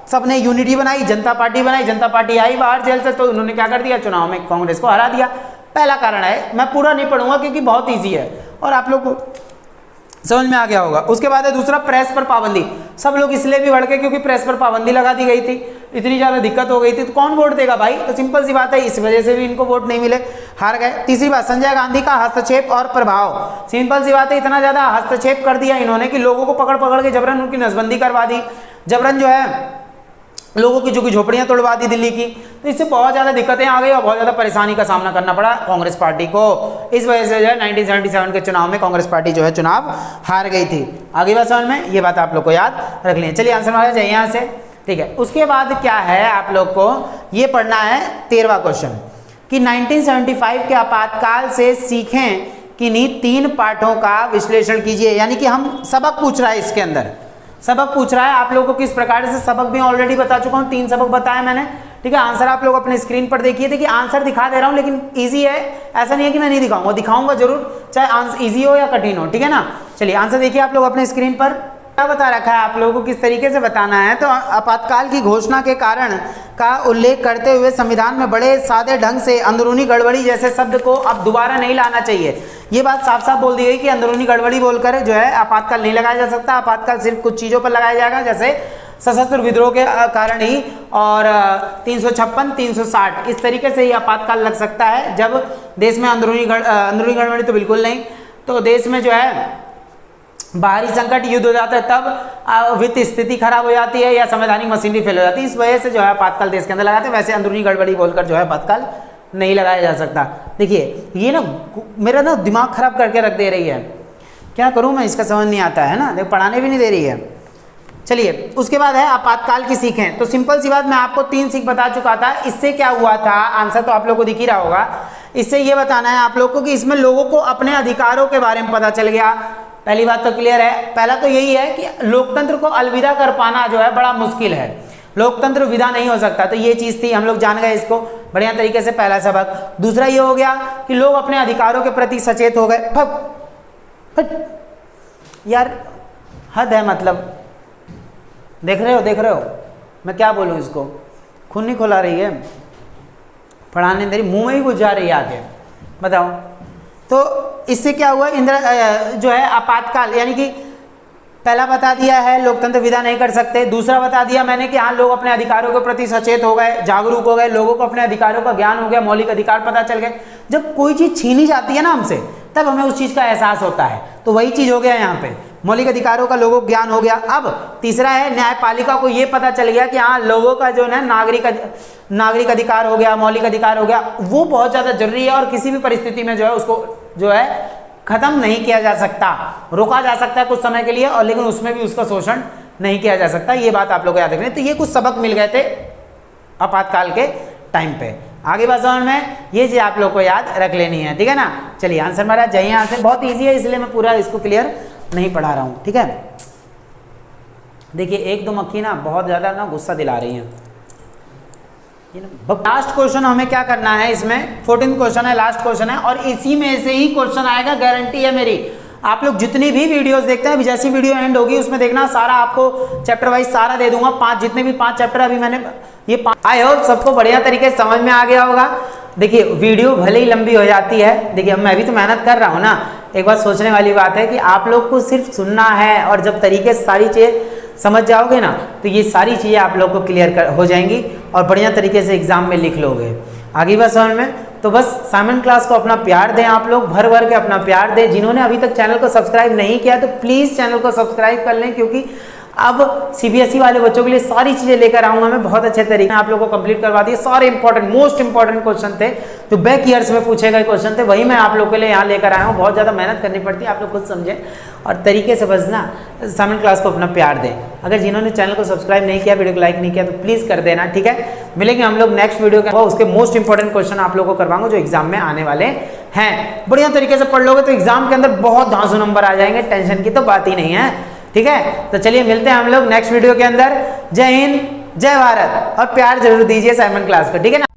सबने यूनिटी बनाई, जनता पार्टी बनाई, जनता पार्टी आई बाहर जेल से, तो उन्होंने क्या कर दिया, चुनाव में कांग्रेस को हरा दिया। पहला कारण है, मैं पूरा नहीं पढ़ूंगा क्योंकि बहुत ईजी है और आप लोग को समझ में आ गया होगा। उसके बाद है दूसरा, प्रेस पर पाबंदी। सब लोग इसलिए भी बढ़ गए क्योंकि प्रेस पर पाबंदी लगा दी गई थी, इतनी ज्यादा दिक्कत हो गई थी, तो कौन वोट देगा भाई। तो सिंपल सी बात है, इस वजह से भी इनको वोट नहीं मिले, हार गए। तीसरी बात, संजय गांधी का हस्तक्षेप और प्रभाव। सिंपल सी बात है, इतना ज्यादा हस्तक्षेप कर दिया इन्होंने कि लोगों को पकड़ पकड़ के जबरन उनकी नसबंदी करवा दी, जबरन जो है लोगों की जो झोपड़ियां तोड़वा दी दिल्ली की। तो इससे बहुत ज़्यादा दिक्कतें आ गई और बहुत ज़्यादा परेशानी का सामना करना पड़ा कांग्रेस पार्टी को। इस वजह से जो है 1977 के चुनाव में कांग्रेस पार्टी जो है चुनाव हार गई थी। आगे बात समझ में, ये बात आप लोग को याद रख लें। चलिए आंसर हमारा जाए यहाँ से। ठीक है। उसके बाद क्या है, आप लोग को ये पढ़ना है 13वां क्वेश्चन कि 1975 के आपातकाल से सीखें किन्हीं 3 पाठों का विश्लेषण कीजिए। यानी कि हम सबक पूछ रहा है, इसके अंदर सबक पूछ रहा है आप लोगों को किस प्रकार से। सबक भी ऑलरेडी बता चुका हूँ, 3 सबक बताए मैंने, ठीक है। आंसर आप लोग अपने स्क्रीन पर देखिए। देखिए आंसर दिखा दे रहा हूँ, लेकिन इजी है, ऐसा नहीं है कि मैं नहीं दिखाऊंगा, दिखाऊंगा जरूर, चाहे आंसर इजी हो या कठिन हो, ठीक है ना। चलिए आंसर देखिए आप लोग अपने स्क्रीन पर। क्या बता रखा है आप लोगों को किस तरीके से बताना है। तो आपातकाल की घोषणा के कारण का उल्लेख करते हुए संविधान में बड़े सादे ढंग से अंदरूनी गड़बड़ी जैसे शब्द को अब दोबारा नहीं लाना चाहिए। ये बात साफ साफ बोल दी गई कि अंदरूनी गड़बड़ी बोलकर जो है आपातकाल नहीं लगाया जा सकता। आपातकाल सिर्फ कुछ चीज़ों पर लगाया जाएगा, जैसे सशस्त्र विद्रोह के कारण ही, और 356, 360 इस तरीके से ही आपातकाल लग सकता है। जब देश में अंदरूनी गड़बड़ी तो बिल्कुल नहीं, तो देश में जो है बाहरी संकट, युद्ध हो जाता है, तब वित्त स्थिति खराब हो जाती है या संवैधानिक मशीनरी फेल हो जाती है, इस वजह से जो है आपातकाल देश के अंदर लगाते हैं। वैसे अंदरूनी गड़बड़ी बोलकर जो है आपातकाल नहीं लगाया जा सकता। देखिए ये ना मेरा ना दिमाग खराब करके रख दे रही है, क्या करूं मैं, इसका समझ नहीं आता है ना, देखो पढ़ाने भी नहीं दे रही है। चलिए उसके बाद है आपातकाल की सीखें। तो सिंपल सी बात, मैं आपको 3 सीख बता चुका था। इससे क्या हुआ था, आंसर तो आप लोग को दिख ही रहा होगा। इससे ये बताना है आप लोग को कि इसमें लोगों को अपने अधिकारों के बारे में पता चल गया। पहली बात तो क्लियर है। पहला तो यही है कि लोकतंत्र को अलविदा कर पाना जो है बड़ा मुश्किल है, लोकतंत्र विदा नहीं हो सकता। तो ये चीज़ थी, हम लोग जान गए इसको बढ़िया तरीके से, पहला सबक। दूसरा ये हो गया कि लोग अपने अधिकारों के प्रति सचेत हो गए। यार हद है, मतलब देख रहे हो मैं क्या बोलूँ, इसको खून नहीं खुला रही है, पढ़ाने दे रही, मुंह में ही घुस जा रही है आगे, बताओ। तो इससे क्या हुआ, इंदिरा जो है आपातकाल, यानी कि पहला बता दिया है लोकतंत्र विदा नहीं कर सकते। दूसरा बता दिया मैंने कि हाँ लोग अपने अधिकारों के प्रति सचेत हो गए, जागरूक हो गए, लोगों को अपने अधिकारों का ज्ञान हो गया, मौलिक अधिकार पता चल गए। जब कोई चीज़ छीनी जाती है ना हमसे, तब हमें उस चीज़ का एहसास होता है। तो वही चीज़ हो गया यहाँ पे, मौलिक अधिकारों का लोगों को ज्ञान हो गया। अब तीसरा है न्यायपालिका को ये पता चल गया कि हाँ लोगों का जो है नागरिक अधिकार हो गया, मौलिक अधिकार हो गया, वो बहुत ज़्यादा जरूरी है और किसी भी परिस्थिति में जो है उसको जो है खत्म नहीं किया जा सकता। रोका जा सकता है कुछ समय के लिए, और लेकिन उसमें भी उसका शोषण नहीं किया जा सकता। ये बात आप लोग को याद रखनी है। तो ये कुछ सबक मिल गए थे आपातकाल के टाइम पे। आगे बात समझ में, ये चीज आप लोग को याद रख लेनी है, ठीक है ना। चलिए आंसर हमारा जय, यहाँ से बहुत ईजी है, इसलिए मैं पूरा इसको क्लियर नहीं पढ़ा रहा हूँ, ठीक है। देखिए 1-2 मक्खी ना बहुत ज्यादा ना गुस्सा दिला रही है। लास्ट क्वेश्चन हमें क्या करना है, इसमें 14 क्वेश्चन है, लास्ट क्वेश्चन है, और इसी में से ही क्वेश्चन आएगा, गारंटी है मेरी। आप लोग जितनी भी वीडियोस देखते हैं, अभी जैसी वीडियो एंड होगी उसमें देखना सारा आपको चैप्टर वाइज सारा दे दूंगा। 5 जितने भी 5 चैप्टर अभी मैंने ये 5, आई होप सबको बढ़िया तरीके से समझ में आ गया होगा। देखिए वीडियो भले ही लंबी हो जाती है, देखिए मैं भी तो मेहनत कर रहा हूँ ना। एक बात सोचने वाली बात है कि आप लोग को सिर्फ सुनना है, और जब तरीके से सारी चीज़ें समझ जाओगे ना, तो ये सारी चीज़ें आप लोग को क्लियर हो जाएंगी और बढ़िया तरीके से एग्जाम में लिख लोगे। आगे बात समझ में, तो बस साइमन क्लास को अपना प्यार दें, आप लोग भर भर के अपना प्यार दें। जिन्होंने अभी तक चैनल को सब्सक्राइब नहीं किया तो प्लीज़ चैनल को सब्सक्राइब कर लें, क्योंकि अब सीबीएसई वाले बच्चों के लिए सारी चीज़ें लेकर आऊँगा मैं बहुत अच्छे तरीके। आप लोगों को कंप्लीट करवा दिए, सारे इंपॉर्टेंट मोस्ट इंपॉर्टेंट क्वेश्चन थे जो बैक ईयर्स में पूछे गए क्वेश्चन थे, वही मैं आप लोग के लिए यहाँ लेकर आया हूँ। बहुत ज़्यादा मेहनत करनी पड़ती है, आप लोग खुद समझें और तरीके से बस ना साइमन क्लास को अपना प्यार दें। अगर जिन्होंने चैनल को सब्सक्राइब नहीं किया, वीडियो को लाइक नहीं किया, तो प्लीज़ कर देना, ठीक है। मिलेंगे हम लोग नेक्स्ट वीडियो के, उसके मोस्ट इंपॉर्टेंट क्वेश्चन आप लोगों को करवाऊंगा जो एग्जाम में आने वाले हैं। बढ़िया तरीके से पढ़ लोगे तो एग्जाम के अंदर बहुत धांसू नंबर आ जाएंगे, टेंशन की तो बात ही नहीं है, ठीक है। तो चलिए मिलते हैं हम लोग नेक्स्ट वीडियो के अंदर। जय हिंद, जय भारत, और प्यार जरूर दीजिए साइमन क्लास को, ठीक है ना।